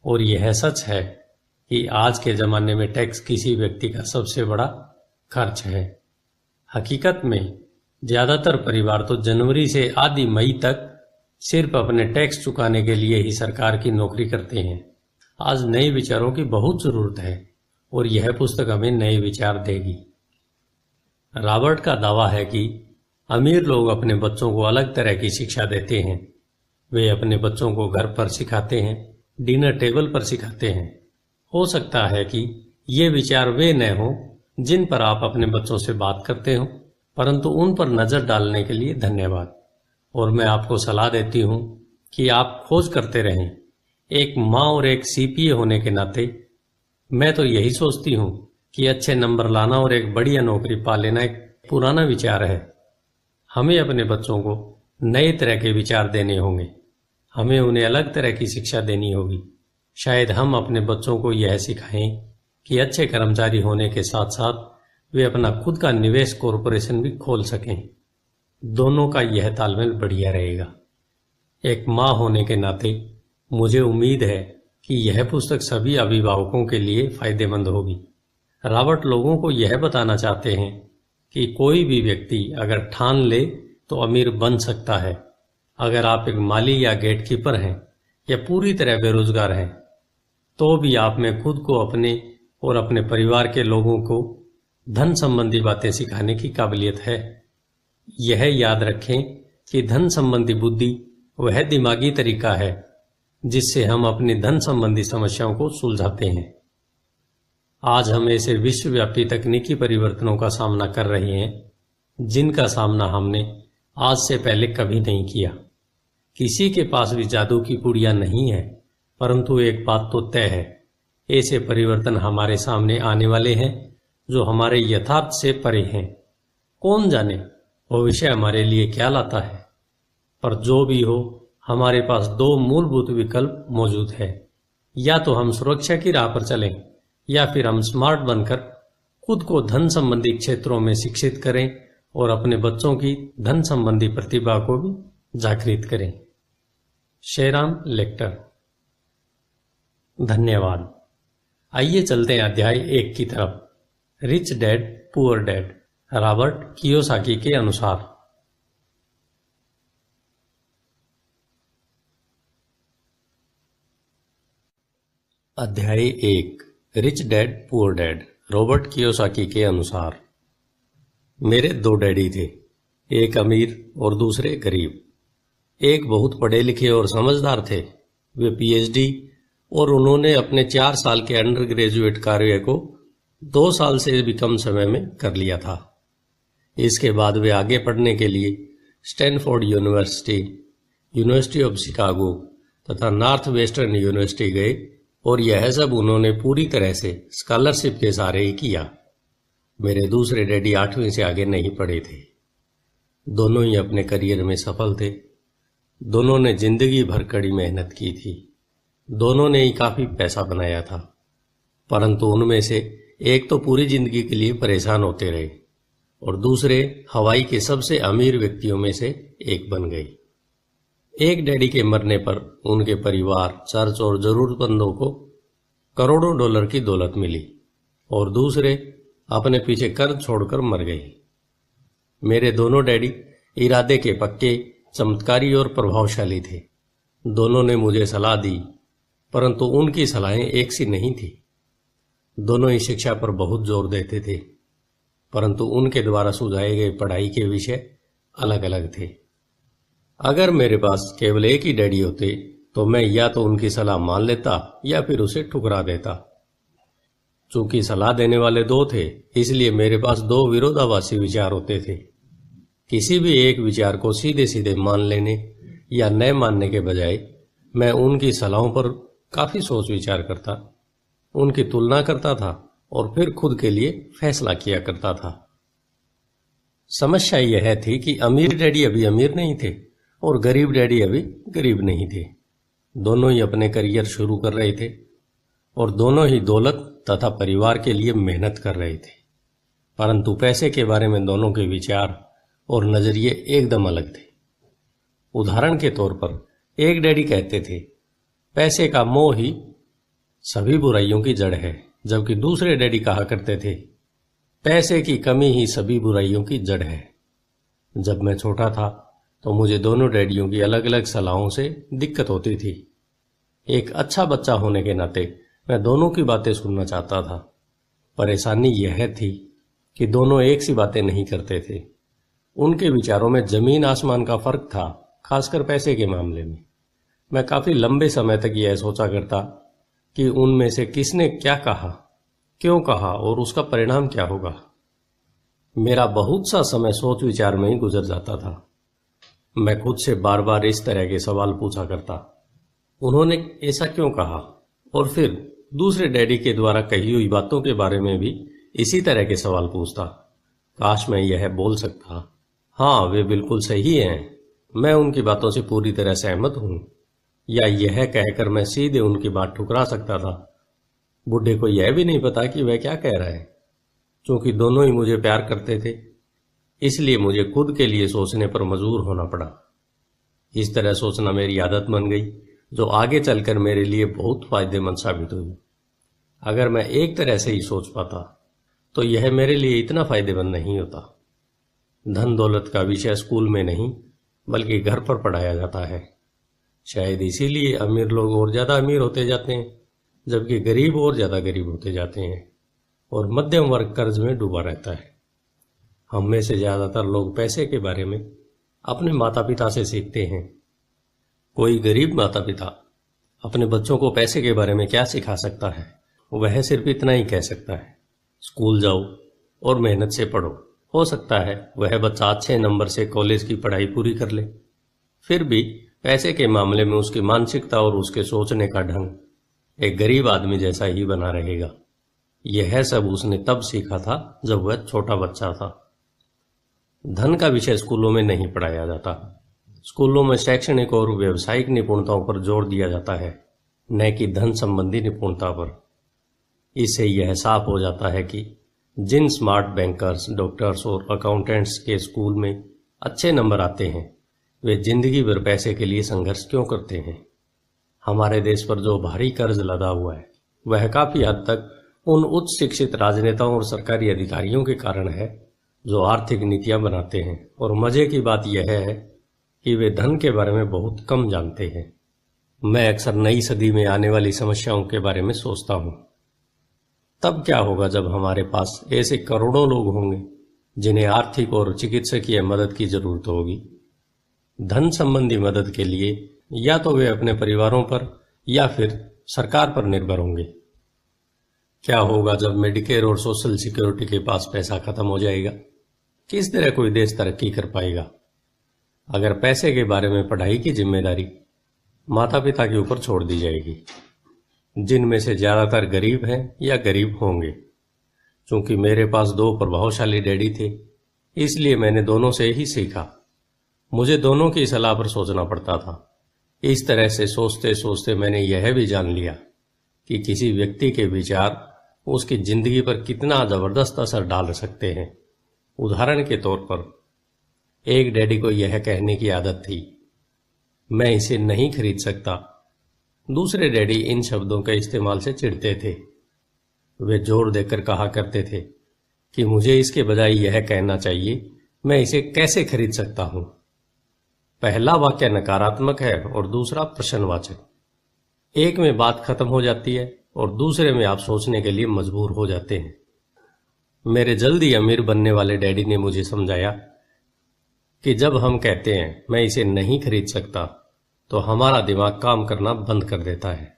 A: और यह सच है कि आज के ज़माने में टैक्स किसी व्यक्ति का सबसे बड़ा खर्च है। हकीकत में ज़्यादातर परिवार तो जनवरी से आधी मई तक सिर्फ अपने टैक्स चुकाने के लिए ही सरकार की नौकरी करते हैं। आज नए विचारों की बहुत ज़रूरत है और यह पुस्तक हमें नए विचार देगी। रॉबर्ट का दावा है कि अमीर लोग अपने बच्चों को अलग तरह की शिक्षा देते हैं। वे अपने बच्चों को घर पर सिखाते हैं, डिनर टेबल पर सिखाते हैं। हो सकता है कि ये विचार वे न हों जिन पर आप अपने बच्चों से बात करते हो, परंतु उन पर नज़र डालने के लिए धन्यवाद। और मैं आपको सलाह देती हूँ कि आप खोज करते रहें। एक माँ और एक सीपीए होने के नाते मैं तो यही सोचती हूँ कि अच्छे नंबर लाना और एक बढ़िया नौकरी पा लेना एक पुराना विचार है। हमें अपने बच्चों को नए तरह के विचार देने होंगे। हमें उन्हें अलग तरह की शिक्षा देनी होगी। शायद हम अपने बच्चों को यह सिखाएं कि अच्छे कर्मचारी होने के साथ साथ वे अपना खुद का निवेश कॉरपोरेशन भी खोल सकें। दोनों का यह तालमेल बढ़िया रहेगा। एक माँ होने के नाते मुझे उम्मीद है कि यह पुस्तक सभी अभिभावकों के लिए फायदेमंद होगी। रॉबर्ट लोगों को यह बताना चाहते हैं कि कोई भी व्यक्ति अगर ठान ले तो अमीर बन सकता है। अगर आप एक माली या गेटकीपर हैं या पूरी तरह बेरोजगार हैं, तो भी आप में खुद को अपने और अपने परिवार के लोगों को धन संबंधी बातें सिखाने की काबिलियत है। यह याद रखें कि धन संबंधी बुद्धि वह दिमागी तरीका है जिससे हम अपनी धन संबंधी समस्याओं को सुलझाते हैं। आज हम ऐसे विश्वव्यापी तकनीकी परिवर्तनों का सामना कर रहे हैं जिनका सामना हमने आज से पहले कभी नहीं किया। किसी के पास भी जादू की पुड़िया नहीं है, परंतु एक बात तो तय है, ऐसे परिवर्तन हमारे सामने आने वाले हैं जो हमारे यथार्थ से परे हैं। कौन जाने भविष्य हमारे लिए क्या लाता है, पर जो भी हो हमारे पास दो मूलभूत विकल्प मौजूद है। या तो हम सुरक्षा की राह पर चलें या फिर हम स्मार्ट बनकर खुद को धन संबंधी क्षेत्रों में शिक्षित करें और अपने बच्चों की धन संबंधी प्रतिभा को भी जागृत करें। शेरान लेक्टर। धन्यवाद। आइए चलते हैं अध्याय 1 की तरफ। Rich dad poor dad, Robert Kiyosaki के अनुसार। अध्याय 1, rich dad poor dad, Robert Kiyosaki के अनुसार। मेरे 2 डैडी थे, एक अमीर और दूसरे गरीब। एक बहुत पढ़े लिखे और समझदार थे, वे पीएचडी और उन्होंने अपने 4 साल के अंडर ग्रेजुएट कार्य को 2 साल से भी कम समय में कर लिया था। इसके बाद वे आगे पढ़ने के लिए Stanford university, university of Chicago तथा नॉर्थ वेस्टर्न यूनिवर्सिटी गए और यह सब उन्होंने पूरी तरह से स्कॉलरशिप के सहारे ही किया। मेरे दूसरे डैडी 8वीं से आगे नहीं पढ़े थे। दोनों ही अपने करियर में सफल थे। दोनों ने जिंदगी भर कड़ी मेहनत की थी। दोनों ने ही काफ़ी पैसा बनाया था, परंतु उनमें से एक तो पूरी जिंदगी के लिए परेशान होते रहे और दूसरे हवाई के सबसे अमीर व्यक्तियों में से एक बन गए। एक डैडी के मरने पर उनके परिवार, चर्च और जरूरतमंदों को करोड़ों डॉलर की दौलत मिली और दूसरे अपने पीछे कर्ज छोड़कर मर गए। मेरे दोनों डैडी इरादे के पक्के, चमत्कारी और प्रभावशाली थे। दोनों ने मुझे सलाह दी, परंतु उनकी सलाहें एक सी नहीं थी। दोनों ही शिक्षा पर बहुत जोर देते थे, परंतु उनके द्वारा सुझाए गए पढ़ाई के विषय अलग अलग थे। अगर मेरे पास केवल एक ही डैडी होते तो मैं या तो उनकी सलाह मान लेता या फिर उसे ठुकरा देता। चूंकि सलाह देने वाले 2 थे, इसलिए मेरे पास 2 विरोधाभासी विचार होते थे। किसी भी एक विचार को सीधे सीधे मान लेने या न मानने के बजाय मैं उनकी सलाहों पर काफी सोच विचार करता, उनकी तुलना करता था और फिर खुद के लिए फैसला किया करता था। समस्या यह थी कि अमीर डैडी अभी अमीर नहीं थे और गरीब डैडी अभी गरीब नहीं थे। दोनों ही अपने करियर शुरू कर रहे थे और दोनों ही दौलत तथा परिवार के लिए मेहनत कर रहे थे, परंतु पैसे के बारे में दोनों के विचार और नजरिए एकदम अलग थे। उदाहरण के तौर पर एक डैडी कहते थे, पैसे का मोह ही सभी बुराइयों की जड़ है, जबकि दूसरे डैडी कहा करते थे, पैसे की कमी ही सभी बुराइयों की जड़ है। जब मैं छोटा था तो मुझे दोनों डैडियों की अलग अलग सलाहों से दिक्कत होती थी। एक अच्छा बच्चा होने के नाते मैं दोनों की बातें सुनना चाहता था। परेशानी यह थी कि दोनों एक सी बातें नहीं करते थे। उनके विचारों में जमीन आसमान का फर्क था, खासकर पैसे के मामले में। मैं काफी लंबे समय तक यह सोचा करता कि उनमें से किसने क्या कहा, क्यों कहा और उसका परिणाम क्या होगा। मेरा बहुत सा समय सोच विचार में ही गुजर जाता था। मैं खुद से बार बार इस तरह के सवाल पूछा करता, उन्होंने ऐसा क्यों कहा, और फिर दूसरे डैडी के द्वारा कही हुई बातों के बारे में भी इसी तरह के सवाल पूछता। काश मैं यह बोल सकता, हाँ वे बिल्कुल सही हैं, मैं उनकी बातों से पूरी तरह सहमत हूं, या यह कहकर मैं सीधे उनकी बात ठुकरा सकता था। बुढ़े को यह भी नहीं पता कि वह क्या कह रहा है। क्योंकि दोनों ही मुझे प्यार करते थे, इसलिए मुझे खुद के लिए सोचने पर मजबूर होना पड़ा। इस तरह सोचना मेरी आदत बन गई, जो आगे चलकर मेरे लिए बहुत फायदेमंद साबित हुई। अगर मैं एक तरह से ही सोच पाता तो यह मेरे लिए इतना फायदेमंद नहीं होता। धन दौलत का विषय स्कूल में नहीं बल्कि घर पर पढ़ाया जाता है। शायद इसीलिए अमीर लोग और ज्यादा अमीर होते जाते हैं, जबकि गरीब और ज्यादा गरीब होते जाते हैं, और मध्यम वर्ग कर्ज में डूबा रहता है। हम में से ज्यादातर लोग पैसे के बारे में अपने माता पिता से सीखते हैं। कोई गरीब माता पिता अपने बच्चों को पैसे के बारे में क्या सिखा सकता है? वह सिर्फ इतना ही कह सकता है, स्कूल जाओ और मेहनत से पढ़ो। हो सकता है वह बच्चा अच्छे नंबर से कॉलेज की पढ़ाई पूरी कर ले, फिर भी पैसे के मामले में उसकी मानसिकता और उसके सोचने का ढंग एक गरीब आदमी जैसा ही बना रहेगा। यह सब उसने तब सीखा था जब वह छोटा बच्चा था। धन का विषय स्कूलों में नहीं पढ़ाया जाता। स्कूलों में शैक्षणिक और व्यावसायिक निपुणताओं पर जोर दिया जाता है, न कि धन संबंधी निपुणता पर। इससे यह साफ हो जाता है कि जिन स्मार्ट बैंकर्स, डॉक्टर्स और अकाउंटेंट्स के स्कूल में अच्छे नंबर आते हैं, वे जिंदगी भर पैसे के लिए संघर्ष क्यों करते हैं। हमारे देश पर जो भारी कर्ज लदा हुआ है, वह काफी हद तक उन उच्च शिक्षित राजनेताओं और सरकारी अधिकारियों के कारण है जो आर्थिक नीतियां बनाते हैं। और मजे की बात यह है कि वे धन के बारे में बहुत कम जानते हैं। मैं अक्सर नई सदी में आने वाली समस्याओं के बारे में सोचता हूं। तब क्या होगा जब हमारे पास ऐसे करोड़ों लोग होंगे जिन्हें आर्थिक और चिकित्सकीय मदद की जरूरत होगी। धन संबंधी मदद के लिए या तो वे अपने परिवारों पर या फिर सरकार पर निर्भर होंगे। क्या होगा जब मेडिकेयर और सोशल सिक्योरिटी के पास पैसा खत्म हो जाएगा? किस तरह कोई देश तरक्की कर पाएगा? अगर पैसे के बारे में पढ़ाई की जिम्मेदारी माता पिता के ऊपर छोड़ दी जाएगी, जिनमें से ज्यादातर गरीब हैं या गरीब होंगे। क्योंकि मेरे पास दो प्रभावशाली डैडी थे, इसलिए मैंने दोनों से ही सीखा। मुझे दोनों की सलाह पर सोचना पड़ता था। इस तरह से सोचते सोचते मैंने यह भी जान लिया कि किसी व्यक्ति के विचार उसकी जिंदगी पर कितना जबरदस्त असर डाल सकते हैं। उदाहरण के तौर पर एक डैडी को यह कहने की आदत थी, मैं इसे नहीं खरीद सकता। दूसरे डैडी इन शब्दों के इस्तेमाल से चिढ़ते थे। वे जोर देकर कहा करते थे कि मुझे इसके बजाय यह कहना चाहिए, मैं इसे कैसे खरीद सकता हूं। पहला वाक्य नकारात्मक है और दूसरा प्रश्नवाचक। एक में बात खत्म हो जाती है और दूसरे में आप सोचने के लिए मजबूर हो जाते हैं। मेरे जल्दी अमीर बनने वाले डैडी ने मुझे समझाया कि जब हम कहते हैं मैं इसे नहीं खरीद सकता, तो हमारा दिमाग काम करना बंद कर देता है।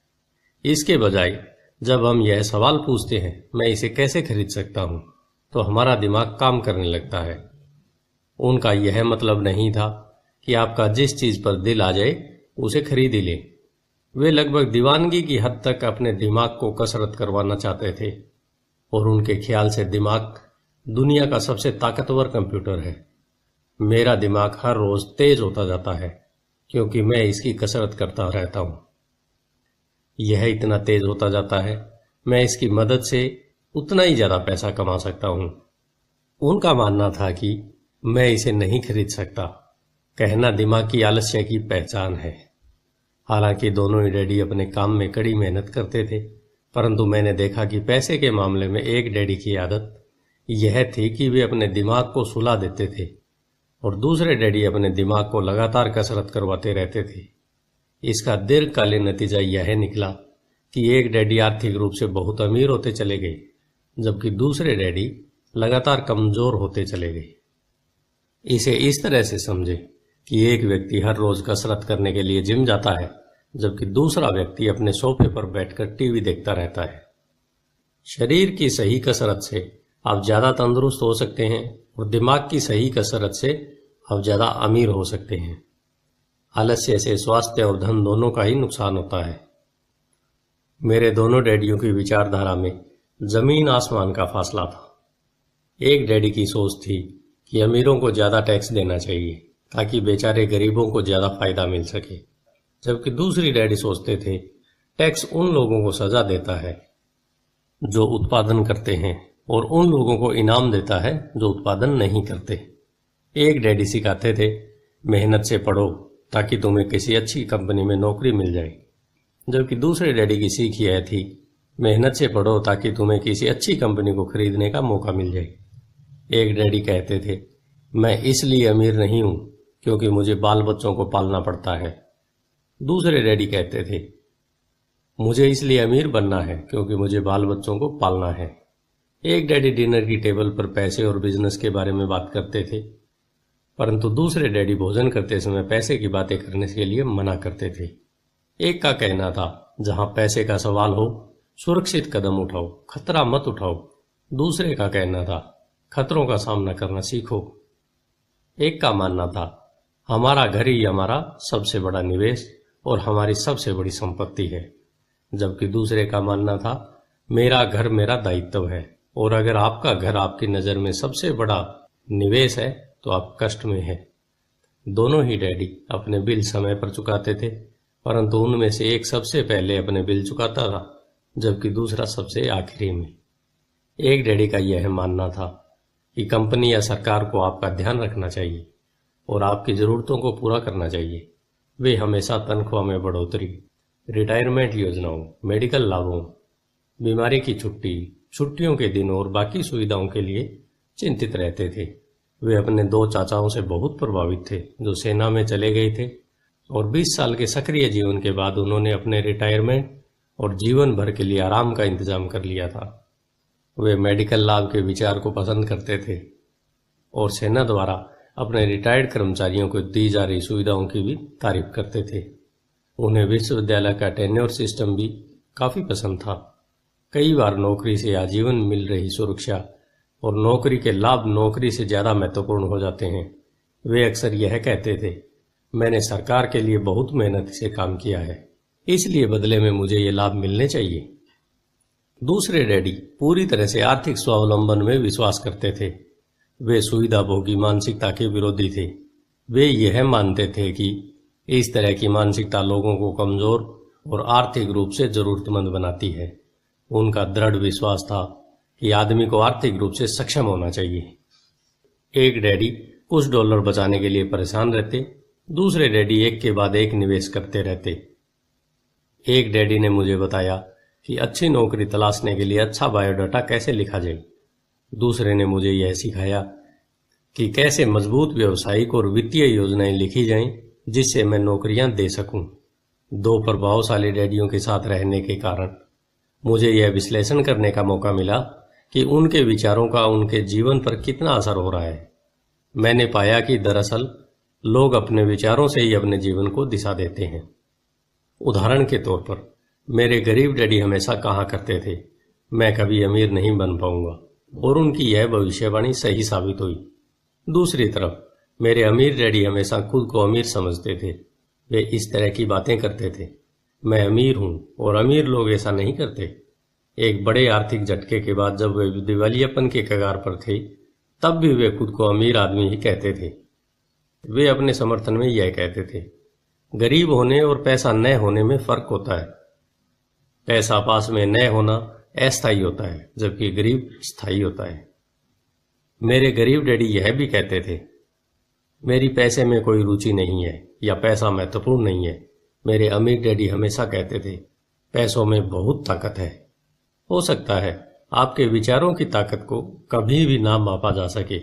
A: इसके बजाय जब हम यह सवाल पूछते हैं मैं इसे कैसे खरीद सकता हूं, तो हमारा दिमाग काम करने लगता है। उनका यह मतलब नहीं था कि आपका जिस चीज पर दिल आ जाए उसे खरीद ही ले। वे लगभग दीवानगी की हद तक अपने दिमाग को कसरत करवाना चाहते थे और उनके ख्याल से दिमाग दुनिया का सबसे ताकतवर कंप्यूटर है। मेरा दिमाग हर रोज तेज होता जाता है क्योंकि मैं इसकी कसरत करता रहता हूं। यह इतना तेज होता जाता है, मैं इसकी मदद से उतना ही ज्यादा पैसा कमा सकता हूं। उनका मानना था कि मैं इसे नहीं खरीद सकता। कहना दिमाग की आलस्य की पहचान है। हालांकि दोनों ही डैडी अपने काम में कड़ी मेहनत करते थे, परंतु मैंने देखा कि पैसे के मामले में एक डैडी की आदत यह थी कि वे अपने दिमाग को सुला देते थे और दूसरे डैडी अपने दिमाग को लगातार कसरत करवाते रहते थे। इसका दीर्घकालीन नतीजा यह निकला कि एक डैडी आर्थिक रूप से बहुत अमीर होते चले गए, जबकि दूसरे डैडी लगातार कमजोर होते चले गए। इसे इस तरह से समझे कि एक व्यक्ति हर रोज कसरत करने के लिए जिम जाता है, जबकि दूसरा व्यक्ति अपने सोफे पर बैठकर टीवी देखता रहता है। शरीर की सही कसरत से आप ज्यादा तंदुरुस्त हो सकते हैं और दिमाग की सही कसरत से आप ज्यादा अमीर हो सकते हैं। आलस्य से स्वास्थ्य और धन दोनों का ही नुकसान होता है। मेरे दोनों डैडियों की विचारधारा में जमीन आसमान का फासला था। एक डैडी की सोच थी कि अमीरों को ज्यादा टैक्स देना चाहिए ताकि बेचारे गरीबों को ज्यादा फायदा मिल सके, जबकि दूसरी डैडी सोचते थे टैक्स उन लोगों को सजा देता है जो उत्पादन करते हैं और उन लोगों को इनाम देता है जो उत्पादन नहीं करते। एक डैडी सिखाते थे मेहनत से पढ़ो ताकि तुम्हें किसी अच्छी कंपनी में नौकरी मिल जाए, जबकि दूसरे डैडी की सीख यह थी मेहनत से पढ़ो ताकि तुम्हें किसी अच्छी कंपनी को खरीदने का मौका मिल जाए। एक डैडी कहते थे मैं इसलिए अमीर नहीं हूं क्योंकि मुझे बाल बच्चों को पालना पड़ता है। दूसरे डैडी कहते थे मुझे इसलिए अमीर बनना है क्योंकि मुझे बाल बच्चों को पालना है। एक डैडी डिनर की टेबल पर पैसे और बिजनेस के बारे में बात करते थे, परंतु दूसरे डैडी भोजन करते समय पैसे की बातें करने के लिए मना करते थे। एक का कहना था जहां पैसे का सवाल हो सुरक्षित कदम उठाओ, खतरा मत उठाओ। दूसरे का कहना था खतरों का सामना करना सीखो। एक का मानना था हमारा घर ही हमारा सबसे बड़ा निवेश और हमारी सबसे बड़ी संपत्ति है, जबकि दूसरे का मानना था मेरा घर मेरा दायित्व है और अगर आपका घर आपकी नजर में सबसे बड़ा निवेश है तो आप कष्ट में हैं। दोनों ही डैडी अपने बिल समय पर चुकाते थे, परंतु उनमें से एक सबसे पहले अपने बिल चुकाता था जबकि दूसरा सबसे आखिरी में। एक डैडी का यह मानना था कि कंपनी या सरकार को आपका ध्यान रखना चाहिए और आपकी जरूरतों को पूरा करना चाहिए। वे हमेशा तनख्वाह में बढ़ोतरी, रिटायरमेंट योजनाओं, मेडिकल लाभों, बीमारी की छुट्टी, छुट्टियों के दिन और बाकी सुविधाओं के लिए चिंतित रहते थे। वे अपने दो चाचाओं से बहुत प्रभावित थे जो सेना में चले गए थे और 20 साल के सक्रिय जीवन के बाद उन्होंने अपने रिटायरमेंट और जीवन भर के लिए आराम का इंतजाम कर लिया था। वे मेडिकल लाभ के विचार को पसंद करते थे और सेना द्वारा अपने रिटायर्ड कर्मचारियों को दी जा रही सुविधाओं की भी तारीफ करते थे। उन्हें विश्वविद्यालय का टेन्योर सिस्टम भी काफी पसंद था। कई बार नौकरी से आजीवन मिल रही सुरक्षा और नौकरी के लाभ नौकरी से ज्यादा महत्वपूर्ण हो जाते हैं। वे अक्सर यह कहते थे मैंने सरकार के लिए बहुत मेहनत से काम किया है, इसलिए बदले में मुझे ये लाभ मिलने चाहिए। दूसरे डैडी पूरी तरह से आर्थिक स्वावलंबन में विश्वास करते थे। वे सुविधा भोगी मानसिकता के विरोधी थे। वे यह मानते थे कि इस तरह की मानसिकता लोगों को कमजोर और आर्थिक रूप से जरूरतमंद बनाती है। उनका दृढ़ विश्वास था कि आदमी को आर्थिक रूप से सक्षम होना चाहिए। एक डैडी कुछ डॉलर बचाने के लिए परेशान रहते, दूसरे डैडी एक के बाद एक निवेश करते रहते। एक डैडी ने मुझे बताया कि अच्छी नौकरी तलाशने के लिए अच्छा बायोडाटा कैसे लिखा जाए। दूसरे ने मुझे यह सिखाया कि कैसे मजबूत व्यावसायिक और वित्तीय योजनाएं लिखी जाएं जिससे मैं नौकरियां दे सकूं। दो प्रभावशाली डैडियों के साथ रहने के कारण मुझे यह विश्लेषण करने का मौका मिला कि उनके विचारों का उनके जीवन पर कितना असर हो रहा है। मैंने पाया कि दरअसल लोग अपने विचारों से ही अपने जीवन को दिशा देते हैं। उदाहरण के तौर पर मेरे गरीब डैडी हमेशा कहा करते थे मैं कभी अमीर नहीं बन पाऊंगा, और उनकी यह भविष्यवाणी सही साबित हुई। दूसरी तरफ मेरे अमीर डैडी हमेशा खुद को अमीर समझते थे। वे इस तरह की बातें करते थे मैं अमीर हूं और अमीर लोग ऐसा नहीं करते। एक बड़े आर्थिक झटके के बाद जब वे दिवालियापन के कगार पर थे, तब भी वे खुद को अमीर आदमी ही कहते थे। वे अपने समर्थन में यह कहते थे, गरीब होने और पैसा न होने में फर्क होता है। पैसा पास में न होना अस्थायी होता है, जबकि गरीब स्थायी होता है। मेरे गरीब डैडी यह भी कहते थे, मेरी पैसे में कोई रुचि नहीं है या पैसा महत्वपूर्ण नहीं है। मेरे अमीर डैडी हमेशा कहते थे, पैसों में बहुत ताकत है। हो सकता है आपके विचारों की ताकत को कभी भी ना मापा जा सके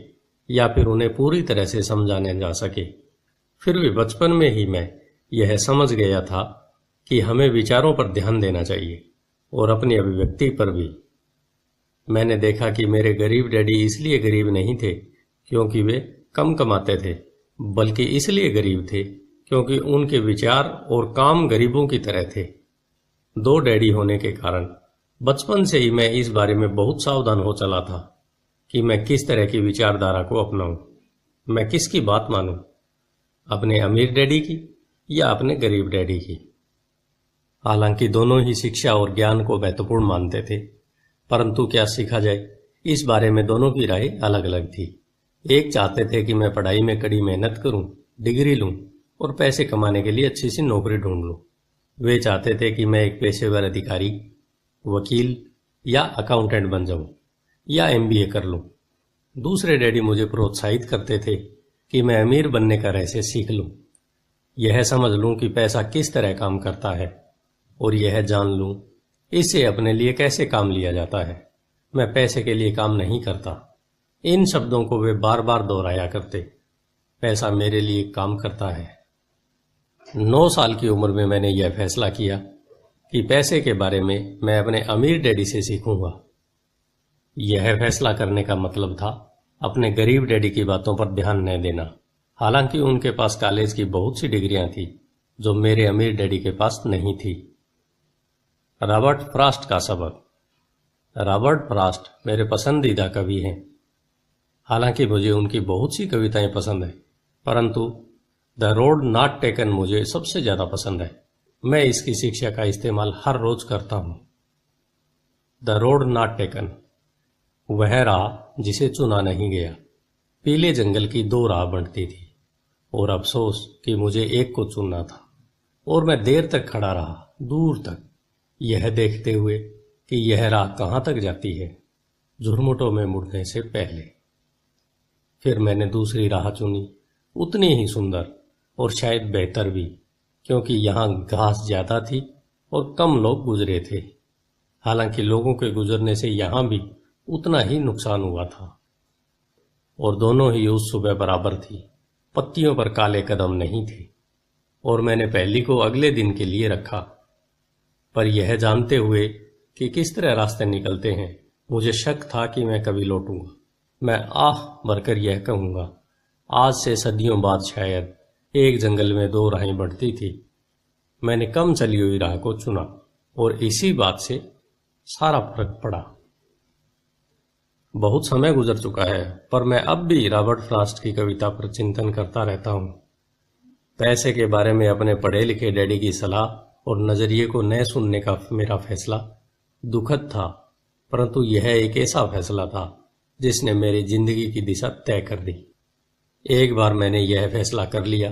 A: या फिर उन्हें पूरी तरह से समझाने जा सके। फिर भी बचपन में ही मैं यह समझ गया था कि हमें विचारों पर ध्यान देना चाहिए और अपनी अभिव्यक्ति पर भी। मैंने देखा कि मेरे गरीब डैडी इसलिए गरीब नहीं थे क्योंकि वे कम कमाते थे, बल्कि इसलिए गरीब थे क्योंकि उनके विचार और काम गरीबों की तरह थे। दो डैडी होने के कारण बचपन से ही मैं इस बारे में बहुत सावधान हो चला था कि मैं किस तरह की विचारधारा को अपनाऊं, मैं किसकी बात मानूं, अपने अमीर डैडी की या अपने गरीब डैडी की। हालांकि दोनों ही शिक्षा और ज्ञान को महत्वपूर्ण मानते थे, परंतु क्या सीखा जाए, इस बारे में दोनों की राय अलग अलग थी। एक चाहते थे कि मैं पढ़ाई में कड़ी मेहनत करूं, डिग्री लूं और पैसे कमाने के लिए अच्छी सी नौकरी ढूंढ लूं। वे चाहते थे कि मैं एक पेशेवर अधिकारी, वकील या अकाउंटेंट बन जाऊं या एमबीए कर लूं। दूसरे डैडी मुझे प्रोत्साहित करते थे कि मैं अमीर बनने का रहस्य सीख लूं, यह समझ लूं कि पैसा किस तरह काम करता है और यह जान लूं इसे अपने लिए कैसे काम लिया जाता है। मैं पैसे के लिए काम नहीं करता। इन शब्दों को वे बार बार दोहराया करते। पैसा मेरे लिए काम करता है। 9 साल की उम्र में मैंने यह फैसला किया कि पैसे के बारे में मैं अपने अमीर डैडी से सीखूंगा। यह फैसला करने का मतलब था अपने गरीब डैडी की बातों पर ध्यान न देना। हालांकि उनके पास कॉलेज की बहुत सी डिग्रियां थी जो मेरे अमीर डैडी के पास नहीं थी। रॉबर्ट फ्रॉस्ट का सबक। रॉबर्ट फ्रॉस्ट मेरे पसंदीदा कवि हैं। हालांकि मुझे उनकी बहुत सी कविताएं पसंद है, परंतु द रोड नॉट टेकन मुझे सबसे ज्यादा पसंद है। मैं इसकी शिक्षा का इस्तेमाल हर रोज करता हूं। द रोड नॉट टेकन, वह राह जिसे चुना नहीं गया। पीले जंगल की 2 राह बनती थी और अफसोस कि मुझे एक को चुनना था, और मैं देर तक खड़ा रहा, दूर तक, यह देखते हुए कि यह राह कहां तक जाती है, झुरमुटों में मुड़ने से पहले। फिर मैंने दूसरी राह चुनी, उतनी ही सुंदर और शायद बेहतर भी, क्योंकि यहां घास ज्यादा थी और कम लोग गुजरे थे। हालांकि लोगों के गुजरने से यहां भी उतना ही नुकसान हुआ था, और दोनों ही उस सुबह बराबर थी। पत्तियों पर काले कदम नहीं थे, और मैंने पहली को अगले दिन के लिए रखा। पर यह जानते हुए कि किस तरह रास्ते निकलते हैं, मुझे शक था कि मैं कभी लौटूंगा। मैं आह भरकर यह कहूंगा, आज से सदियों बाद शायद एक जंगल में 2 राहें बढ़ती थी। मैंने कम चली हुई राह को चुना और इसी बात से सारा फर्क पड़ा। बहुत समय गुजर चुका है, पर मैं अब भी रॉबर्ट फ्रॉस्ट की कविता पर चिंतन करता रहता हूं। पैसे के बारे में अपने पढ़े लिखे डैडी की सलाह और नजरिए को न सुनने का मेरा फैसला दुखद था, परंतु यह एक ऐसा फैसला था जिसने मेरी जिंदगी की दिशा तय कर दी। एक बार मैंने यह फैसला कर लिया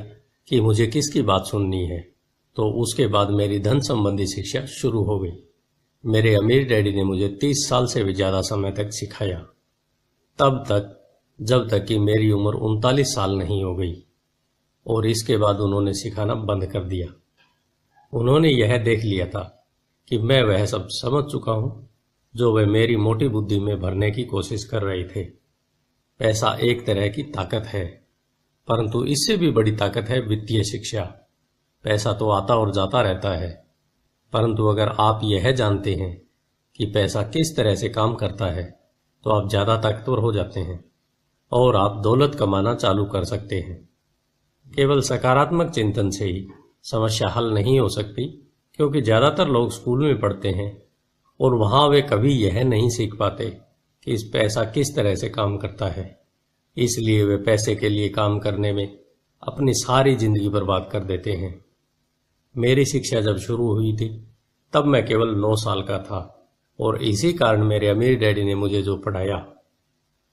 A: कि मुझे किसकी बात सुननी है, तो उसके बाद मेरी धन संबंधी शिक्षा शुरू हो गई। मेरे अमीर डैडी ने मुझे 30 साल से भी ज्यादा समय तक सिखाया, तब तक जब तक कि मेरी उम्र 39 साल नहीं हो गई, और इसके बाद उन्होंने सिखाना बंद कर दिया। उन्होंने यह देख लिया था कि मैं वह सब समझ चुका हूं जो वे मेरी मोटी बुद्धि में भरने की कोशिश कर रहे थे। पैसा एक तरह की ताकत है, परंतु इससे भी बड़ी ताकत है वित्तीय शिक्षा। पैसा तो आता और जाता रहता है, परंतु अगर आप यह जानते हैं कि पैसा किस तरह से काम करता है, तो आप ज्यादा ताकतवर हो जाते हैं और आप दौलत कमाना चालू कर सकते हैं। केवल सकारात्मक चिंतन से ही समस्या हल नहीं हो सकती, क्योंकि ज्यादातर लोग स्कूल में पढ़ते हैं और वहां वे कभी यह नहीं सीख पाते कि इस पैसा किस तरह से काम करता है। इसलिए वे पैसे के लिए काम करने में अपनी सारी जिंदगी बर्बाद कर देते हैं। मेरी शिक्षा जब शुरू हुई थी तब मैं केवल 9 साल का था और इसी कारण मेरे अमीर डैडी ने मुझे जो पढ़ाया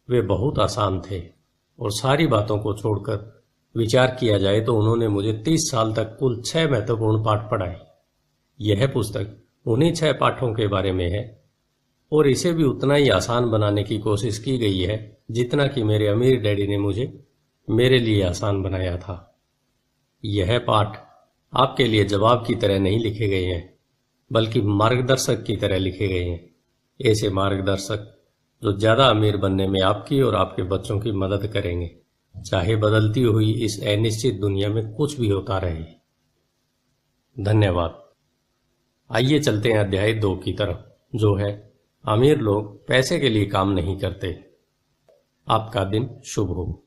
A: वे बहुत आसान थे और सारी बातों को छोड़कर विचार किया जाए तो उन्होंने मुझे 30 साल तक कुल 6 महत्वपूर्ण पाठ पढ़ाए। यह पुस्तक उन्हीं 6 पाठों के बारे में है और इसे भी उतना ही आसान बनाने की कोशिश की गई है जितना कि मेरे अमीर डैडी ने मुझे मेरे लिए आसान बनाया था। यह पाठ आपके लिए जवाब की तरह नहीं लिखे गए हैं बल्कि मार्गदर्शक की तरह लिखे गए हैं। ऐसे मार्गदर्शक जो ज्यादा अमीर बनने में आपकी और आपके बच्चों की मदद करेंगे, चाहे बदलती हुई इस अनिश्चित दुनिया में कुछ भी होता रहे। धन्यवाद। आइए चलते हैं अध्याय 2 की तरफ, जो है अमीर लोग पैसे के लिए काम नहीं करते। आपका दिन शुभ हो।